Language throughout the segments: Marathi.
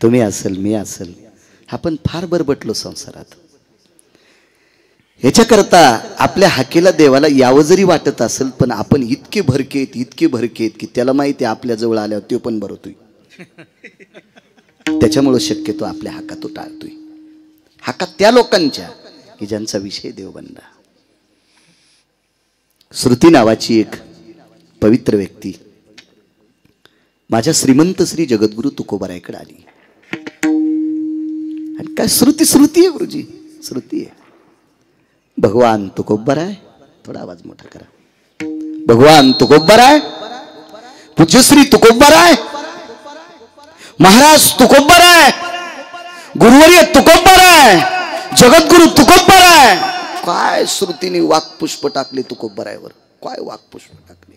तुम्ही असेल मी असेल, आपण फार बरबटलो संसारात. याच्याकरता आपल्या हाकेला देवाला यावं जरी वाटत असेल, पण आपण इतके भरकेत की त्याला माहिती आहे आपल्या जवळ आल्यावर तो पण भरवतोय. त्याच्यामुळं शक्यतो आपल्या हाका तो टाळतोय. हाका त्या लोकांच्या की ज्यांचा विषय देव बनला. श्रुती नावाची एक पवित्र व्यक्ती माझ्या श्रीमंत श्री जगद्गुरु तुकोबारायकडे आली. आणि काय श्रुती आहे गुरुजी, श्रुती आहे. भगवान तुकोबाराय, थोडा आवाज मोठा करा. भगवान तुकोबाराय, पूज्यश्री तुकोबाराय, महाराज तुकोबाराय, गुरुवर्य तुकोबाराय, जगद्गुरु तुकोबाराय. काय श्रुतीने वाक्पुष्प टाकले तुकोबारायवर, काय वाक्पुष्प टाकले.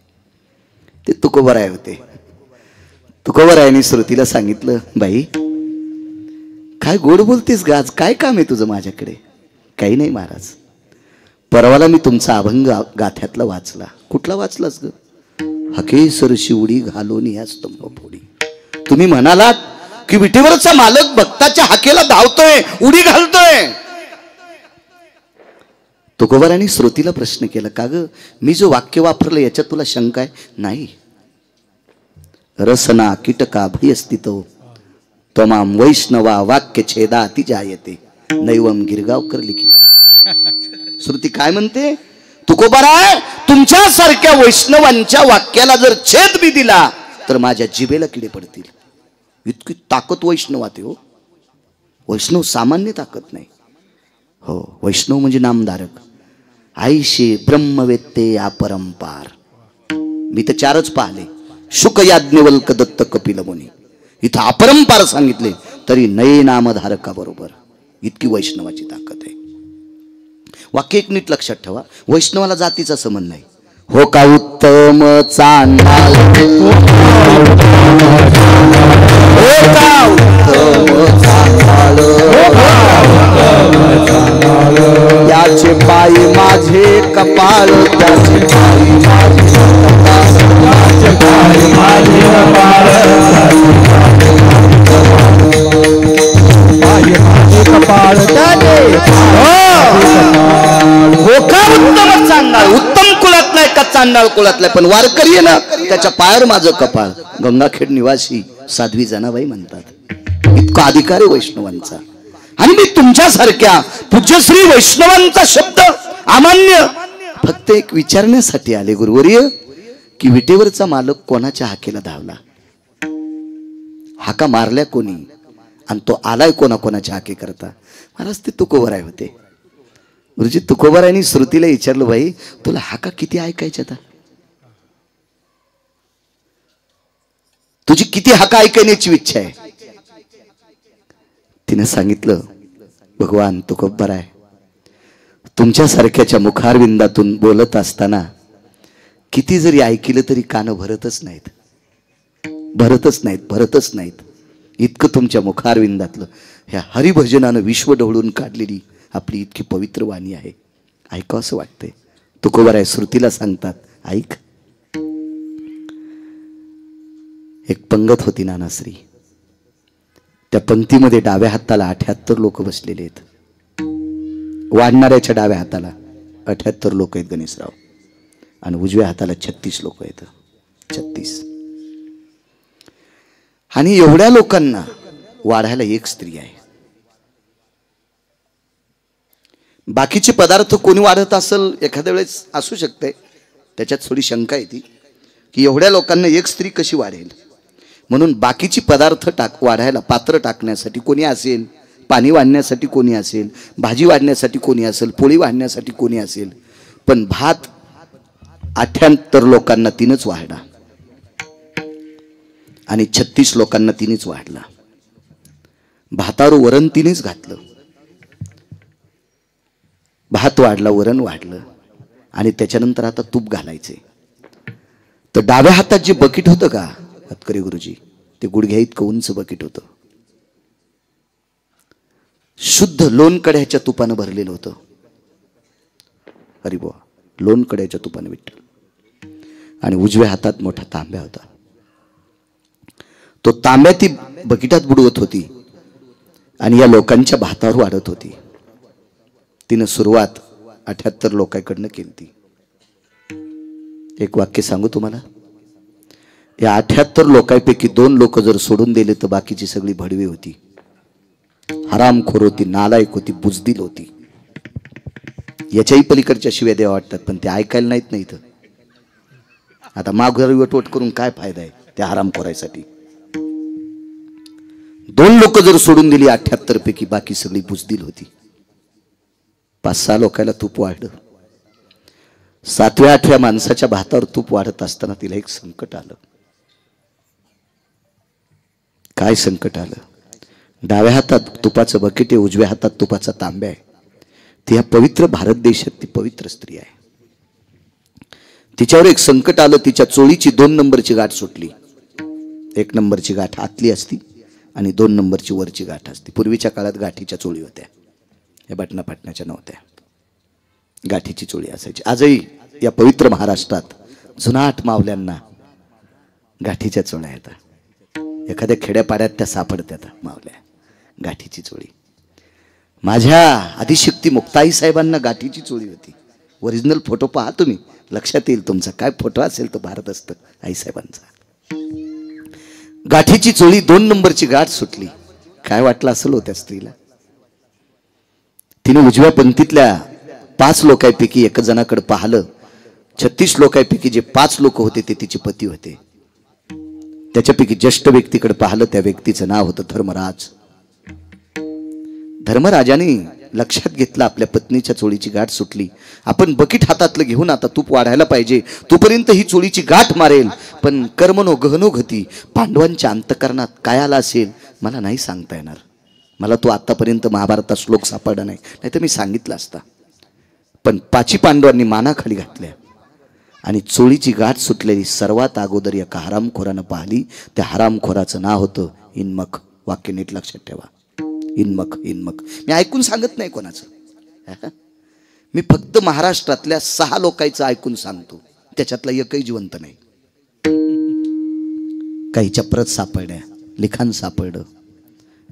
ते तुकोबाराय होते. तुकोबारायांनी श्रुतीला सांगितलं, बाई काय गोड बोलतेस गाज, काय काम आहे तुझं माझ्याकडे. काही नाही महाराज, परवाला मी तुमचा अभंग गाथ्यातला वाचला. कुठला वाचलास ग? हकेसर शिवडी घालून या स्तंभ फोडी. तुम्ही म्हणालात की विटेवरचा मालक भक्ताच्या हाकेला धावतोय, उडी घालतोय. तुकोबारांनी श्रुतीला प्रश्न केला, का ग मी जो वाक्य वापरलं याच्यात तुला शंका आहे? नाही. रसना कीटका भयस्थितो त्वमाम वैष्णवा वाक्य छेदा अति जायते नैवम गिरगावकर लिखित. श्रुती काय म्हणते? तुकोबाराय, तुमच्यासारख्या वैष्णवांच्या वाक्याला जर छेद बी दिला तर माझ्या जिभेला किडे पडतील. इतकी ताकद वैष्णवात हो. वैष्णव सामान्य ताकद नाही हो. वैष्णव म्हणजे नामधारक. आईशे ब्रह्मवेत्ते अपरंपार. मी तर 4च पाहिले, शुक याज्ञवल्क दत्त कपिल मुनी. इथं अपरंपार सांगितले तरी नये नामधारका बरोबर. इतकी वैष्णवाची ताकद आहे. वाक्य एक नीट लक्षात ठेवा, वैष्णवाला जातीचा संबंध नाही. हो का उत्तम चांडाळ, हो का उत्तम चांडाळ, याचे पायी माझे कपाळ, त्याचे पायी माझे कपाळ, त्याचे पायी माझे कपाळ, पायी माझे कपाळ, हो का उत्तम चांडाळ. उत्तम कुलात नाही का चांडाळ कुलातला, पण वारकरी आहे ना, त्याच्या पायावर माझं कपाळ. गंगाखेड निवासी साध्वी जनाबाई म्हणतात. इतका अधिकार आहे वैष्णवांचा. आणि मी तुमच्यासारख्या पूज्यश्री वैष्णवांचा शब्द अमान्य फक्त एक विचारण्यासाठी आले गुरुवर्य, की विटेवरचा मालक कोणाच्या हाकेला धावला, हाका मारल्या कोणी, आणि तो आलाय कोणाच्या हाके करता. महाराज ते तुकोबाराय होते. गुरुजी तुकोबारायांनी श्रुतीला विचारलं, बाई तुला हाका किती ऐकायच्या आता, तुझी किती हाका ऐकण्याची इच्छा आहे. तिने सांगितलं, भगवान तुकोबाराय, तुमच्यासारख्याच्या मुखारविंदातून बोलत असताना किती जरी ऐकलं तरी कान भरतच नाहीत. इतकं तुमच्या मुखारविंदातलं ह्या हरिभजनानं विश्व ढवळून काढलेली आपली इतकी पवित्र वाणी आहे. ऐकावं असं वाटतंय. तुकोबाराय श्रुतीला सांगतात, ऐक. एक पंगत होती नानाश्री. त्या पंक्तीमध्ये डाव्या हाताला 78 लोक बसलेले आहेत. वाढणाऱ्याच्या डाव्या हाताला 78 लोक आहेत गणेशराव, आणि उजव्या हाताला 36 लोक आहेत. 36. आणि एवढ्या लोकांना वाढायला एक स्त्री आहे. बाकीचे पदार्थ कोणी वाढत असेल एखाद्या वेळेस असू शकते, त्याच्यात थोडी शंका येते की एवढ्या लोकांना एक स्त्री कशी वाढेल. म्हणून बाकीची पदार्थ वाढायला पात्र टाकण्यासाठी कोणी असेल, पाणी वाढण्यासाठी कोणी असेल, भाजी वाढण्यासाठी कोणी असेल, पोळी वाढण्यासाठी कोणी असेल, पण भात 78 लोकांना तिनंच वाढला आणि 36 लोकांना तिनेच वाढला. भातावर वरण तिनेच घातलं. भात वाढला, वरण वाढलं, आणि त्याच्यानंतर आता तूप घालायचे. तर डाव्या हातात जे बकेट होतं का हतकरी गुरुजी, ते गुडघ्या इतकं उंच बकेट होतं. शुद्ध लोणकड्याच्या तुपानं भरलेलं होतं. अरे बुवा, लोणकड्याच्या तुपानं विठ्ठल. आणि उजव्या हातात मोठा तांब्या होता. तो तांब्या ती बकेटात बुडवत होती आणि या लोकांच्या भातावर वाढत होती. तिनं सुरुवात 78 लोकांकडनं केली ती. एक वाक्य सांगू तुम्हाला, या 78 लोकांपैकी 2 लोक जर सोडून दिले तर बाकीची सगळी भडवी होती, हरामखोर होती, नालायक होती, बुजदिल होती. याच्याही पलीकडच्या शिव्या द्यावा वाटतात पण ते ऐकायला नाहीत. नाही तर आता माघारी वटवट करून काय फायदा आहे त्या हरामखोरासाठी. 2 लोक जर सोडून दिली 78 पैकी बाकी सगळी बुजदिल होती. 5-6 लोकांना तूप वाढलं. 7व्या-8व्या माणसाच्या भातावर तूप वाढत असताना तिला एक संकट आलं. काय संकट आलं? डाव्या हातात तुपाचं बकेट आहे, उजव्या हातात तुपाचा तांब्या आहे. ती या पवित्र भारत देशात ती पवित्र स्त्री आहे. तिच्यावर एक संकट आलं. तिच्या चोळीची 2 नंबरची गाठ सुटली. 1 नंबरची गाठ आतली असती आणि 2 नंबरची वरची गाठ असते. पूर्वीच्या काळात गाठीच्या चोळी होत्या, या बटना पाटण्याच्या नव्हत्या. गाठीची चोळी असायची. आजही या पवित्र महाराष्ट्रात जुनाट मावल्यांना गाठीच्या चोळ्या येतात. एखाद्या खेड्यापाड्यात त्या सापडतात मावल्या, गाठीची चोळी. माझ्या आदिशक्ती मुक्ताई साहेबांना गाठीची चोळी होती. ओरिजिनल फोटो पहा तुम्ही, लक्षात येईल तुमचा. काय फोटो असेल तो भारत असतं आईसाहेबांचा. गाठीची चोळी 2 नंबरची गाठ सुटली. काय वाटलं असेल होत्या स्त्रीला. तिने उजव्या पंक्तीतल्या 5 लोकांपैकी 1 जणाकडे पाहिलं. 36 लोकांपैकी जे 5 लोक होते ते तिचे पती होते. त्याच्यापैकी ज्येष्ठ व्यक्तीकडे पाहिलं. त्या व्यक्तीचं नाव होतं धर्मराज. धर्मराजाने लक्षात घेतलं आपल्या पत्नीच्या चोळीची गाठ सुटली. आपण बकीट हातातलं घेऊन आता तूप वाढायला पाहिजे, तोपर्यंत ही चोळीची गाठ मारेल. पण कर्मनो गहनो गती, पांडवांच्या अंतकरणात काय आला असेल मला नाही सांगता येणार. मला तो आतापर्यंत महाभारतात श्लोक सापडला नाही, नाहीतर मी सांगितलं असता. पण 5 पांडवांनी मानाखाली घातल्या आणि चोळीची गाठ सुटलेली सर्वात अगोदर एका हरामखोरानं पाहिली. त्या हरामखोराचं नाव होतं इन्मक. वाक्य नीट लक्षात ठेवा, इन्मक. इन्मक मी ऐकून सांगत नाही कोणाचं, मी फक्त महाराष्ट्रातल्या 6 लोकांचं ऐकून सांगतो. त्याच्यातला एकही जिवंत नाही. काहीच्या प्रत सापडल्या, लिखाण सापडलं.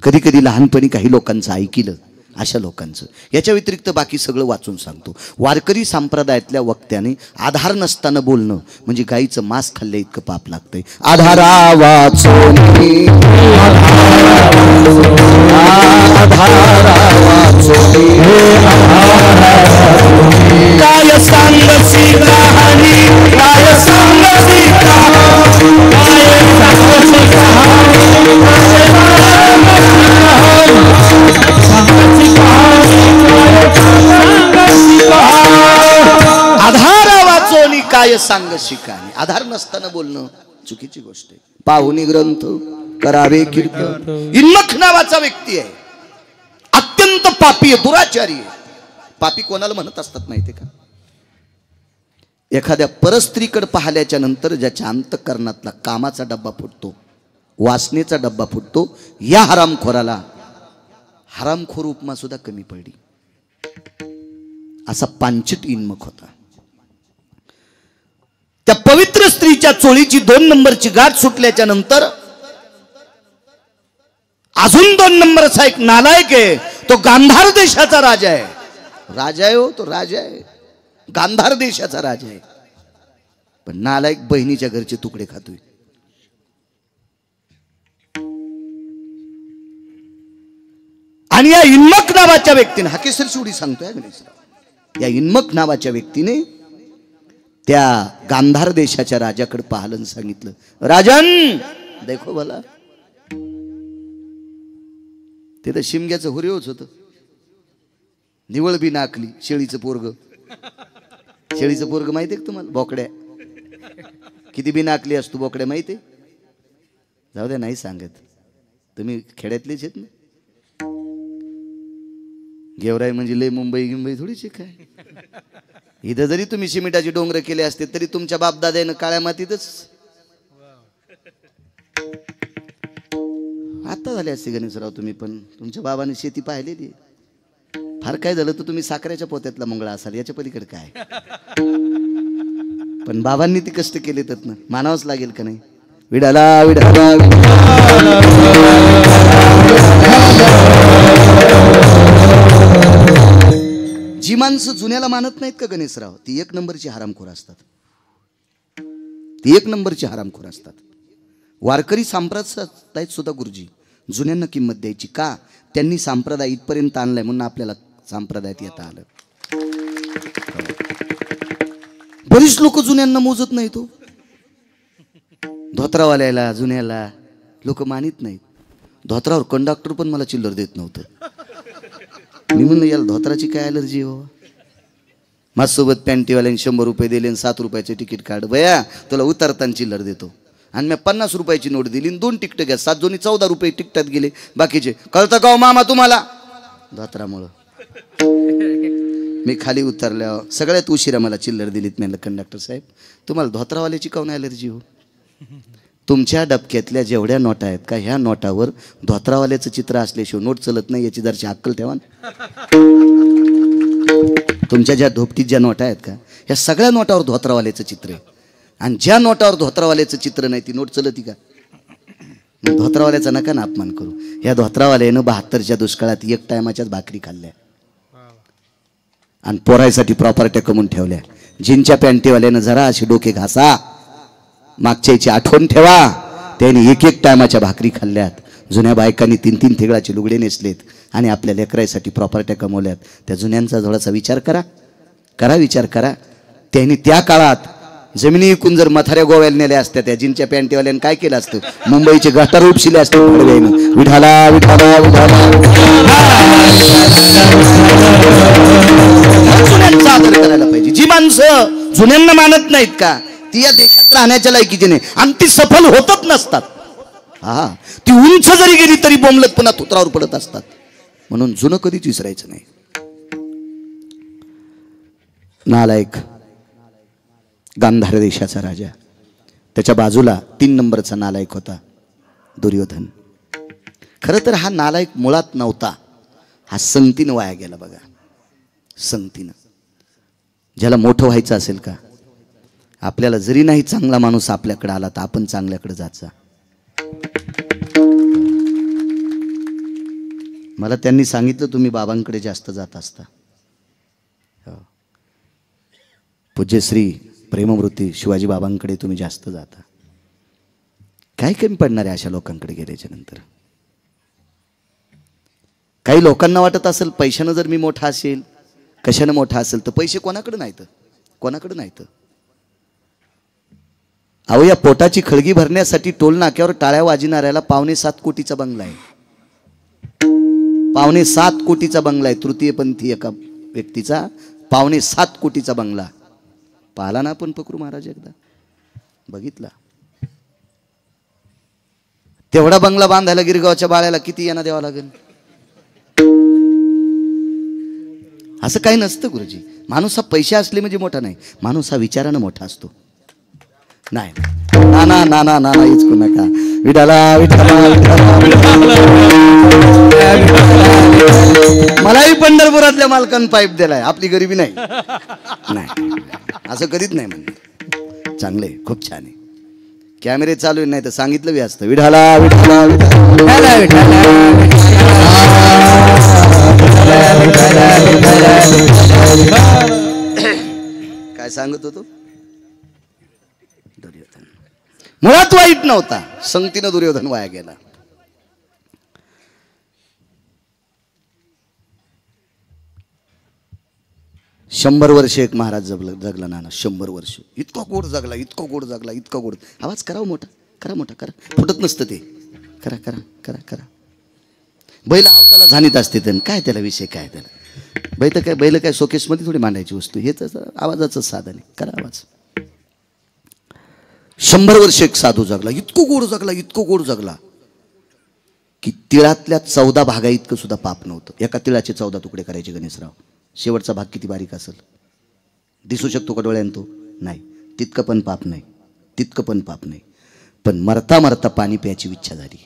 कधी कधी लहानपणी काही लोकांचं ऐकिलं, अशा लोकांचं. याच्या व्यतिरिक्त बाकी सगळं वाचून सांगतो. वारकरी संप्रदायातल्या वक्त्याने आधार नसताना बोलणं म्हणजे गाईचं मांस खाल्लं इतकं पाप लागतंय. आधारा वाचून काय सांगसी कहाणी, काय सांगसी आधार वाचोनी काय सांग शिकाणी. आधार नसताना बोलणं चुकीची गोष्ट आहे. पाहुणी ग्रंथ करावे कीर्तन. इन्मक नावाचा व्यक्ती आहे, अत्यंत पापी आहे, दुराचारी आहे. पापी कोणाला म्हणत असतात माहितीये का? एखाद्या परस्त्रीकडे पाहिल्याच्या नंतर ज्याच्या अंतःकरणातला कामाचा डब्बा फुटतो, वासनेचा डब्बा फुटतो, या हरामखोराला हरामखोर उपमा सुद्धा कमी पडली. असा पांचट इन्मक होता. त्या पवित्र स्त्रीच्या चोळीची 2 नंबरची गाठ सुटल्याच्या नंतर अजून 2 नंबरचा एक नालायक आहे. तो गांधार देशाचा राजा आहे. राजा आहे हो, तो राजा आहे, गांधार देशाचा राजा आहे. पण नालायक बहिणीच्या घरचे तुकडे खातोय. आणि या इन्मक नावाच्या व्यक्तीने, हाकेसर शिवडी सांगतोय गणेशराव, या इन्मक नावाच्या व्यक्तीने त्या गांधार देशाच्या राजाकडे पाहिलं आणि सांगितलं, राजन देखो भला. ते तर शिमग्याचं हुरेवच होतं. निवळ बी नाकली. शेळीचं पोरग, शेळीचं पोरग माहितीये का तुम्हाला? बोकड्या किती बी नाकली असतो बोकड्या, माहितीये? जाऊ द्या, नाही सांगत. तुम्ही खेड्यातलेच आहेत ना. गेवराई म्हणजे लय मुंबई गिंबई थोडीशी काय. इथं जरी तुम्ही सिमेंटाचे डोंगर केले असते तरी तुमच्या बापदाद्यानं काळ्या मातीतच आता झाले असते गणेशराव. तुम्ही पण तुमच्या बाबाने शेती पाहिलेली. फार काय झालं तर तुम्ही साखरेच्या पोत्यातला मंगळा असाल, याच्या पलीकडे काय. पण बाबांनी ती कष्ट केले तर ना, मानावंच लागेल का नाही. विडाला विडाला जी माणसं जुन्याला मानत नाहीत का गणेशराव, ती एक नंबरची हरामखोर असतात. ती एक नंबरची हरामखोर असतात. वारकरी संप्रदायात सुद्धा गुरुजी जुन्यांना किंमत द्यायची का? त्यांनी संप्रदाय इथपर्यंत आणलाय म्हणून आपल्याला संप्रदायात येता आलं. बरीच लोक जुन्यांना मोजत नाहीत. तो धोत्रावाल्याला जुन्याला लोक मानित नाहीत. धोत्रावर कंडक्टर पण मला चिल्लर देत नव्हतं. मी म्हणलं याला धोत्राची काय ॲलर्जी हो. माझ्यासोबत पॅन्टीवाल्याने 100 रुपये दिले आणि 7 रुपयाचे तिकीट काढ बया, तुला उतरताना चिल्लर देतो. आणि मी 50 रुपयाची नोट दिली आणि 2 तिकीट घ्या. 7 जोनी 14 रुपये तिकटात गेले. बाकीचे कळतं का मामा तुम्हाला? धोत्रामुळं मी खाली उतरल्यावर सगळ्यात उशिरा मला चिल्लर दिलीत. म्हणलं कंडक्टर साहेब तुम्हाला धोत्रावाल्याची काऊन ॲलर्जी हो? तुमच्या डबक्यातल्या जेवढ्या नोटा आहेत का, ह्या नोटावर धोत्रावाल्याचं चित्र असल्याशिवाय नोट चलत नाही, याची जरशी अक्कल ठेवा. तुमच्या ज्या धोपटीत ज्या नोटा आहेत का, ह्या सगळ्या नोटावर धोत्रावाल्याचं चित्र आहे. आणि ज्या नोटावर धोत्रावाल्याचं चित्र नाही ती नोट चलती का? धोत्रावाल्याचा नका ना अपमान करू. ह्या धोत्रावाल्यानं 72च्या दुष्काळात 1 टायमाच्याच भाकरी खाल्ल्या आणि पोरायसाठी प्रॉपर्ट्या कमवून ठेवल्या. जिनच्या पॅन्टीवाल्यानं जरा अशी डोके घासा, मागच्याची आठवण ठेवा, त्यांनी 1 टायमाच्या भाकरी खाल्ल्यात. जुन्या बायकांनी 3 ठिगळाचे लुगडे नेसलेत आणि आपल्या लेकरासाठी प्रॉपर्ट्या कमवल्यात. त्या जुन्यांचा थोडासा विचार करा, विचार करा. त्यांनी त्या काळात जमिनी विकून जर मथाऱ्या गोव्याला नेल्या असत्या, त्या जिनच्या पॅन्टीवाल्यानं काय केलं असतं? मुंबईचे गटार उपशिले असते. विठाला विठाला विठाला जुन्यांचा आदर करायला पाहिजे. जी माणसं जुन्यांना मानत नाहीत का, ती या देशात राहण्याच्या लायकीची नाही आणि ती सफल होतच नसतात. हा, ती उंच जरी गेली तरी बोंबलत पुन्हा तुत्रावर पडत असतात. म्हणून जुनं कधीच विसरायचं नाही. नालायक गांधार देशाचा राजा, त्याच्या बाजूला 3 नंबरचा नालायक होता दुर्योधन. खरं तर हा नालायक मुळात नव्हता, हा संगतीनं वाया गेला. बघा, संगतीनं. ज्याला मोठं व्हायचं असेल का, आपल्याला जरी नाही चांगला माणूस आपल्याकडे आला तर आपण चांगल्याकडे जायचा. मला त्यांनी सांगितलं तुम्ही बाबांकडे जास्त जात असता. पूज्यश्री प्रेममूर्ती शिवाजी बाबांकडे तुम्ही जास्त जाता. काय कमी पडणार आहे अशा लोकांकडे गेल्याच्या नंतर? काही लोकांना वाटत असेल पैशानं जर मी मोठा असेल, कशानं मोठा असेल, तर पैसे कोणाकडे नाहीत, कोणाकडे नाहीत. अहो, या पोटाची खळगी भरण्यासाठी टोल नाक्यावर टाळ्या वाजणाऱ्याला 7.25 कोटीचा बंगला आहे. 7.25 कोटीचा बंगला आहे. तृतीयपंथी एका व्यक्तीचा 7.25 कोटीचा बंगला. पाहिला ना आपण पकरू महाराज एकदा, बघितला. तेवढा बंगला बांधायला गिरगावच्या बाळ्याला किती यांना द्यावा लागेल? असं काही नसतं गुरुजी. माणूस हा पैसे असले म्हणजे मोठा नाही, माणूस हा विचारानं मोठा असतो. नाही नाना नाना नाना इचकू नका. विठाला विठाला मलाही पंढरपुरातल्या मालकानं पाईप दिलाय. आपली गरिबी नाही, असं कधीच नाही म्हणते. चांगले, खूप छान आहे. कॅमेरे चालू आहे, नाही तर सांगितलं बी असतं. विठाला विठाला विठाला काय सांगत होतो? दुर्योधन मुळात वाईट नव्हता, संगतीनं दुर्योधन वाया गेला. शंभर वर्ष एक महाराज जगला नाना. 100 वर्ष इतका गोड जगला, इतका गोड जगला, इतका गोड. आवाज करावं मोठा, करा मोठा, करा. फुटत नसतं ते. करा करा करा करा. बैल आवताला झानीत असते तर काय त्याला विषय, काय त्याला बैल काय शोकेसमध्ये थोडी मांडायची वस्तू, हे तर आवाजाचं साधन आहे. करा आवाज. 100 वर्ष एक साधू जगला, इतकं गोड जगला, इतकं गोड जगला की तिळातल्या 14 भागा इतकं सुद्धा पाप नव्हतं. एका तिळाचे 14 तुकडे करायचे गणेशराव. शेवटचा भाग किती बारीक असेल, दिसू शकतो का डोळ्यानं? तो नाही. तितकं पण पाप नाही, तितकं पण पाप नाही. पण मरता मरता पाणी प्यायची इच्छा झाली.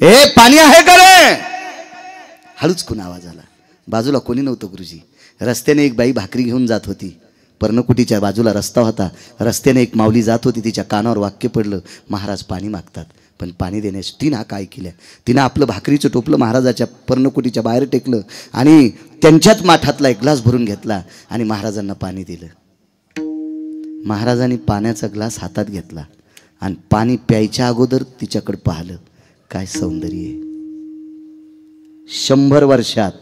हे पाणी आहे का रे? हळूच कोण आवाज आला. बाजूला कोणी नव्हतं गुरुजी. रस्त्याने एक बाई भाकरी घेऊन जात होती. पर्णकुटीच्या बाजूला रस्ता होता, रस्त्याने एक माऊली जात होती, तिच्या कानावर वाक्य पडलं, महाराज पाणी मागतात. पण पाणी देण्यास तिनं काय केलं, तिनं आपलं भाकरीचं टोपलं महाराजाच्या पर्णकुटीच्या बाहेर टेकलं आणि त्यांच्याच माठातला एक ग्लास भरून घेतला आणि महाराजांना पाणी दिलं. महाराजांनी पाण्याचा ग्लास हातात घेतला आणि पाणी प्यायच्या अगोदर तिच्याकडे पाहिलं. काय सौंदर्य आहे! 100 वर्षात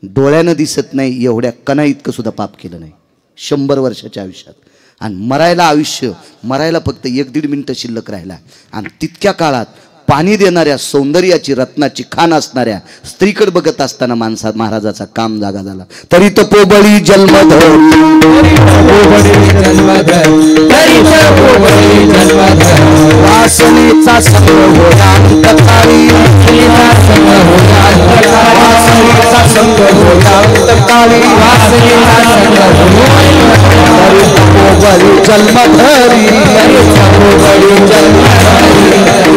डोळ्यानं दिसत नाही एवढ्या कणा इतकं सुद्धा पाप केलं नाही 100 वर्षाच्या आयुष्यात. आणि मरायला फक्त 1-1.5 मिनिटं शिल्लक राहिला. आणि तितक्या काळात पाणी देणाऱ्या सौंदर्याची रत्नाची खाण असणाऱ्या स्त्रीकडे बघत असताना महाराजाचा काम जागा झाला. तरी तपोबळी जन्मधर वासनेचा संग होया अंतकाळी, वासनेचा संग होया अंतकाळी, वासनेचा संग तरी तपोबळी जन्मधरी, तपोबळी जन्मधरी.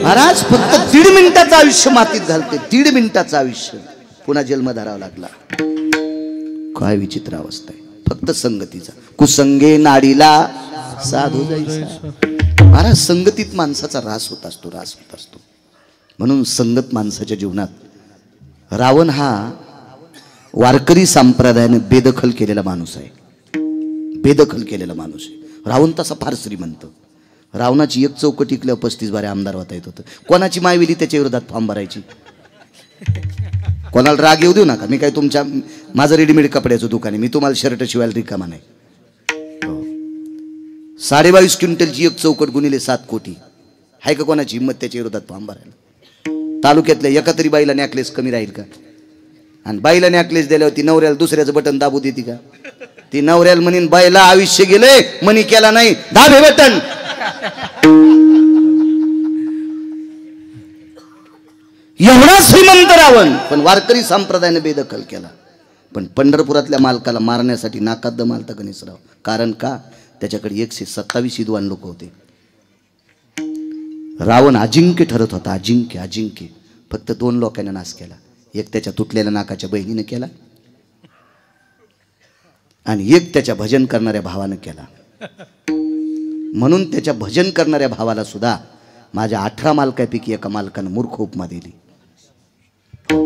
महाराज फक्त 1.5 मिनिटाचं आयुष्य मातीत घालते, 1.5 मिनिटाचं आयुष्य पुन्हा जन्म धरावा लागला. काय विचित्र अवस्था आहे. फक्त संगतीचा कुसंगे नाडीला साधू जायचा. महाराज संगतीत माणसाचा रास होत असतो. म्हणून संगत माणसाच्या जीवनात रावण हा वारकरी संप्रदायाने बेदखल केलेला माणूस आहे. रावण तसा फार श्रीमंत. रावणाची एक चौकट टिकल्यावर 35 बारे आमदार होता येत होतं. कोणाची मायवेली त्याच्या विरोधात फॉर्म भरायची. कोणाला राग येऊ देऊ नका. मी काय माझं रेडीमेड कपड्याचं दुकान आहे, मी तुम्हाला शर्ट शिवायला रिकामा नाही. 22.5 क्विंटलची एक चौकट गुणिले 7 कोटी आहे का कोणाची हिंमत त्याच्या विरोधात फॉर्म भरायला? तालुक्यातल्या एका तरी बाईला नॅकलेस कमी राहील का? आणि बाईला नॅकलेस दिल्यावर ती नवऱ्याला दुसऱ्याचं बटन दाबू देते का? ती नवऱ्याला म्हणीन बाईला आयुष्य गेले मनी केला नाही, दाब हे बटन. एवढा श्रीमंत रावण, पण वारकरी संप्रदायाने बेदखल केला. पण पंढरपुरातल्या मालकाला मारण्यासाठी नाकात दम आलता गणेशराव. कारण का? त्याच्याकडे 127 विद्वान लोक होते. रावण अजिंक्य ठरत होता. अजिंक्य. फक्त 2 लोकांना नाश केला. एक त्याच्या तुटलेल्या नाकाच्या बहिणीने केला आणि एक त्याच्या भजन करणाऱ्या भावानं केला. म्हणून त्याच्या भजन करणाऱ्या भावाला सुद्धा माझ्या 18 मालकापैकी एका मालकानं मूर्ख उपमा दिली.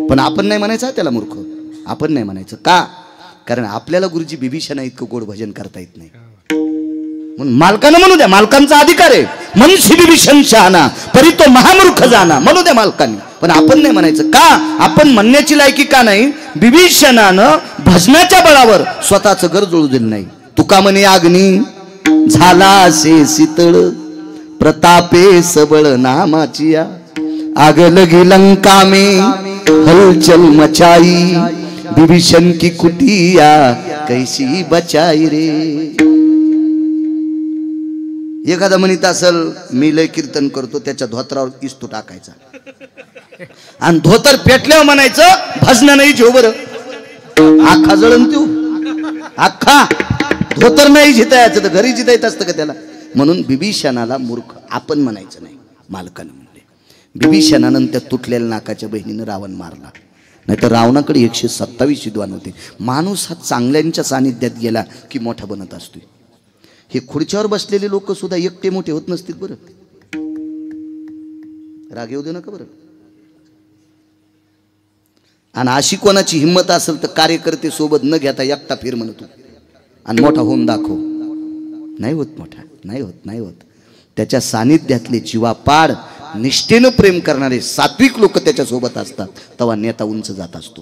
पण आपण नाही म्हणायचं त्याला मूर्ख. आपण नाही म्हणायचं का? कारण आपल्याला गुरुजी बिभीषणा इतकं गोड भजन करता येत नाही. म्हणून मालकानं म्हणू द्या, मालकांचा अधिकार आहे. मनसी बिभीषण शहाणा परी तो महामूर्ख जाना, म्हणू द्या मालकांनी. पण आपण नाही म्हणायचं का? आपण म्हणण्याची लायकी का नाही? बिभीषणानं भजनाच्या बळावर स्वतःचं घर जळू दिलं नाही. तुका म्हणे अग्नी झाला असे शीतळ, प्रतापे सबळ नामाची आग लगी लंका में हलचल मचाई, बिभीषण की कुटिया कैसी बचाई रे. एखादा म्हणत असल मी लय कीर्तन करतो, त्याच्या धोत्रावर इस्तू टाकायचा आणि धोतर पेटल्यावर म्हणायचं भजन नाही जेव बरं. आखा जळण तू आखा धोतर नाही जितायचं तर घरी जितायत असतं का त्याला? म्हणून बिभीषणाला मूर्ख आपण म्हणायचं नाही, मालकानं म्हणले. बिभीषणानं त्या तुटलेल्या नाकाच्या बहिणीनं रावण मारला. नाही तर रावणाकडे 127 विद्वान होते. माणूस हा चांगल्यांच्या सानिध्यात गेला की मोठा बनत असतो. हे खुर्च्यावर बसलेले लोक सुद्धा एकटे मोठे होत नसतील बरं. राग येऊ दे नका बरं. आणि अशी कोणाची हिंमत असेल तर कार्यकर्ते सोबत न घेता एकटा फिर म्हणतो आणि मोठा होऊन दाखव. नाही होत मोठा, नाही होत. त्याच्या सानिध्यातले जीवापाड निष्ठेनं प्रेम करणारे सात्विक लोक त्याच्या सोबत असतात, तेव्हा नेता उंच जात असतो.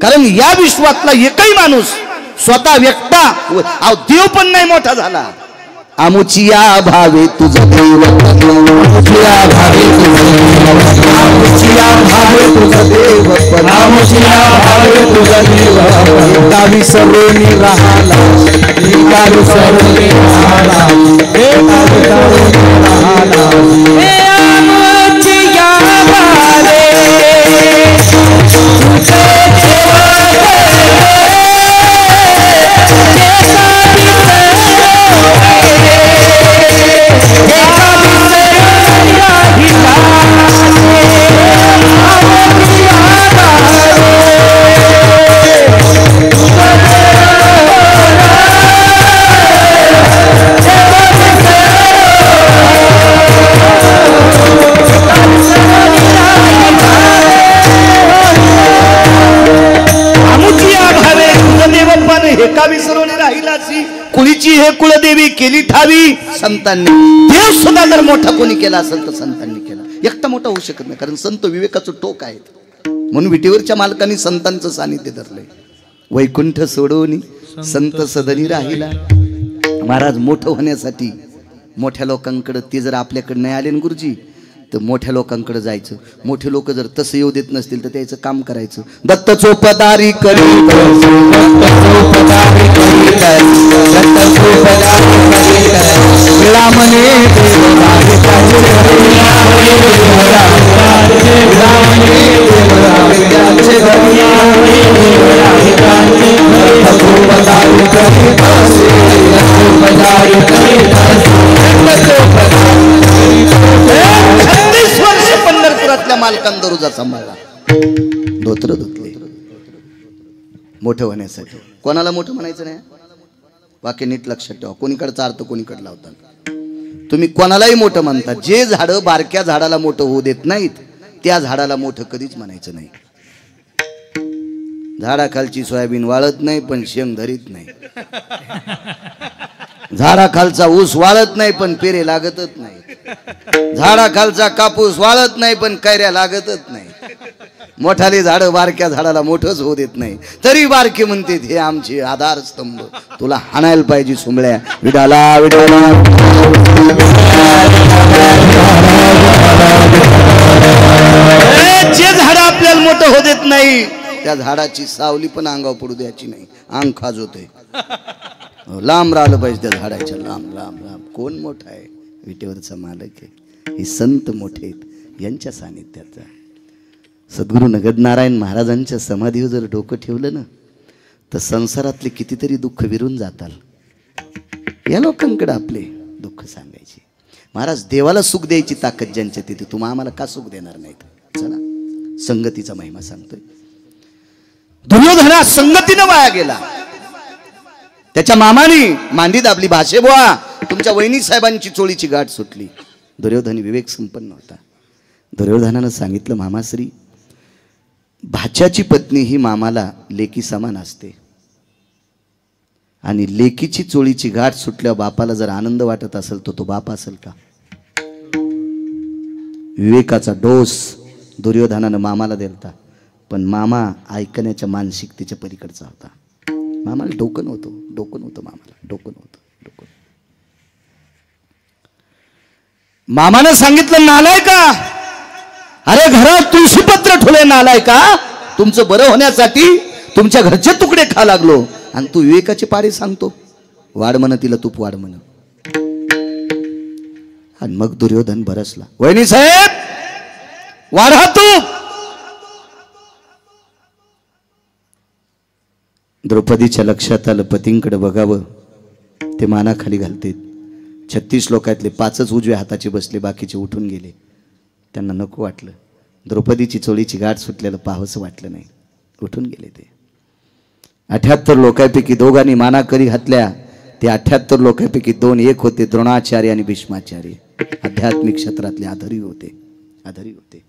कारण या विश्वातला एकही माणूस स्वतः व्यक्ता देव पण नाही मोठा झाला. आमुचिया भावे तुझं देव, आमुचिया भावे तुझं देव, आमुचिया भावे तुझं देव, आमुचिया भावे तुझं देव. एका विसरून राहिला, एका विसरून राहिला, एका विसरून राहिला. हे आमुचिया भावे तुझं देव. केली ठावी संतांनी. देव सुद्धा जर मोठा कोणी केला असेल तर संतांनी केला. एकटा मोठा होऊ शकत नाही, कारण संत विवेकाचं टोक आहेत. म्हणून विटेवरच्या मालकांनी संतांचं सानिध्य धरलंय. वैकुंठ सोडवून संत सदनी राहिला. महाराज मोठं होण्यासाठी मोठ्या लोकांकडे ते जर आपल्याकडे नाही आले ना गुरुजी, तर मोठ्या लोकांकडे जायचं. मोठे लोक जर तसं येऊ देत नसतील तर त्याचं काम करायचं. दत्त चोपदारी करीत, पंढरपुरातल्या मालकान दरोजा सांभाळला, धोत्र धुतले मोठं होण्यासाठी. कोणाला मोठं म्हणायचं नाही, वाक्य नीट लक्षात ठेवा. कोणीकडचा अर्थ कोणीकडे लावता. तुम्ही कोणालाही मोठं म्हणता. जे झाडं बारक्या झाडाला मोठं होऊ देत नाहीत त्या झाडाला मोठं कधीच म्हणायचं नाही. झाडाखालची सोयाबीन वाळत नाही पण शेंग धरीत नाही. झाडाखालचा ऊस वाळत नाही पण पेरे लागतच नाही. झाडाखालचा कापूस वाळत नाही पण कैऱ्या लागतच नाही. मोठाले झाड बारक्या झाडाला मोठंच होऊ देत नाही, तरी बारके म्हणते हे आमचे आधारस्तंभ. तुला हाणायला पाहिजे सुंबळ्या. विडाला विडाला जे झाड आपल्याला मोठं होऊ देत नाही त्या झाडाची सावली पण अंगावर पडू द्यायची नाही. अंग खाजवते. लांब राहिलं पाहिजे त्या झाडाच्या. लांब लांब लांब. कोण मोठा आहे? विटेवरचा मालक आहे. हे संत मोठे आहेत, यांच्या सानिध्याचा. सद्गुरू नगरनारायण महाराजांच्या समाधीवर जर डोकं ठेवलं ना तर संसारातले कितीतरी दुःख विरून जाताल. या लोकांकडे आपले दुःख सांगायचे. महाराज देवाला सुख द्यायची ताकद ज्यांच्या तिथे, तुम्हा आम्हाला का सुख देणार नाहीत? चला संगतीचा महिमा सांगतोय. दुर्योधना संगतीनं वाया गेला. त्याच्या मामानी मांडी दाबली. भाषे बुवा तुमच्या वहिनी साहेबांची चोळीची गाठ सुटली. दुर्योधन विवेक संपन्न होता. दुर्योधनानं सांगितलं, मामाश्री भाच्याची पत्नी ही मामाला लेकी समान असते, आणि लेकीची चोळीची गाठ सुटल्यावर बापाला जर आनंद वाटत असेल तर तो बाप असेल का? विवेकाचा डोस दुर्योधनानं मामाला दिलता, पण मामा ऐकण्याच्या मानसिकतेच्या पलीकडचा होता. मामाला डोकं नव्हतं मामाला डोकं नव्हतं. मामानं सांगितलं, नालाय का, अरे घरात तुळशीपत्र ठेवले, नालाय का, तुमचं बरं होण्यासाठी तुमच्या घरचे तुकडे खा लागलो, आणि तू विवेकाचे पाडे सांगतो. वाढ म्हण तिला तूप वाढ म्हण. आणि मग दुर्योधन बरसला. वहिनी साहेब वाढा तूप. द्रौपदीच्या लक्षात आलं पतींकडे बघावं, ते मानाखाली घालते. 36 लोकातले 5च उजव्या हाताचे बसले, बाकीचे उठून गेले. त्यांना नको वाटलं. द्रौपदीची चोळीची गाठ सुटलेलं पाहावंसं वाटलं नाही, उठून गेले. ते 78 लोकांपैकी दोघांनी मानाकरी घातल्या. ते 78 लोकांपैकी 2 एक होते, द्रोणाचार्य आणि भीष्माचार्य. आध्यात्मिक क्षेत्रातले आधारी होते.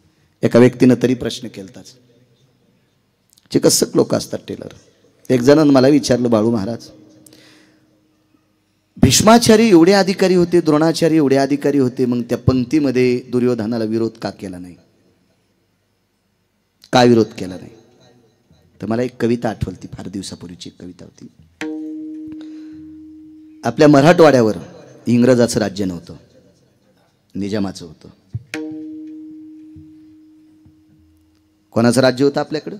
एका व्यक्तीनं तरी प्रश्न केलताच. चिकित्सक लोक असतात, टेलर. एक जणांनी मला विचारलं, बाळू महाराज भीष्माचार्य एवढे अधिकारी होते, द्रोणाचार्य एवढे अधिकारी होते, मग त्या पंक्तीमध्ये दुर्योधनाला विरोध का केला नाही? का विरोध केला नाही? तर मला एक कविता आठवली. फार दिवसापूर्वीची एक कविता होती. आपल्या मराठवाड्यावर इंग्रजाचं राज्य नव्हतं, निजामाचं होतं. कोणाचं राज्य होतं आपल्याकडं?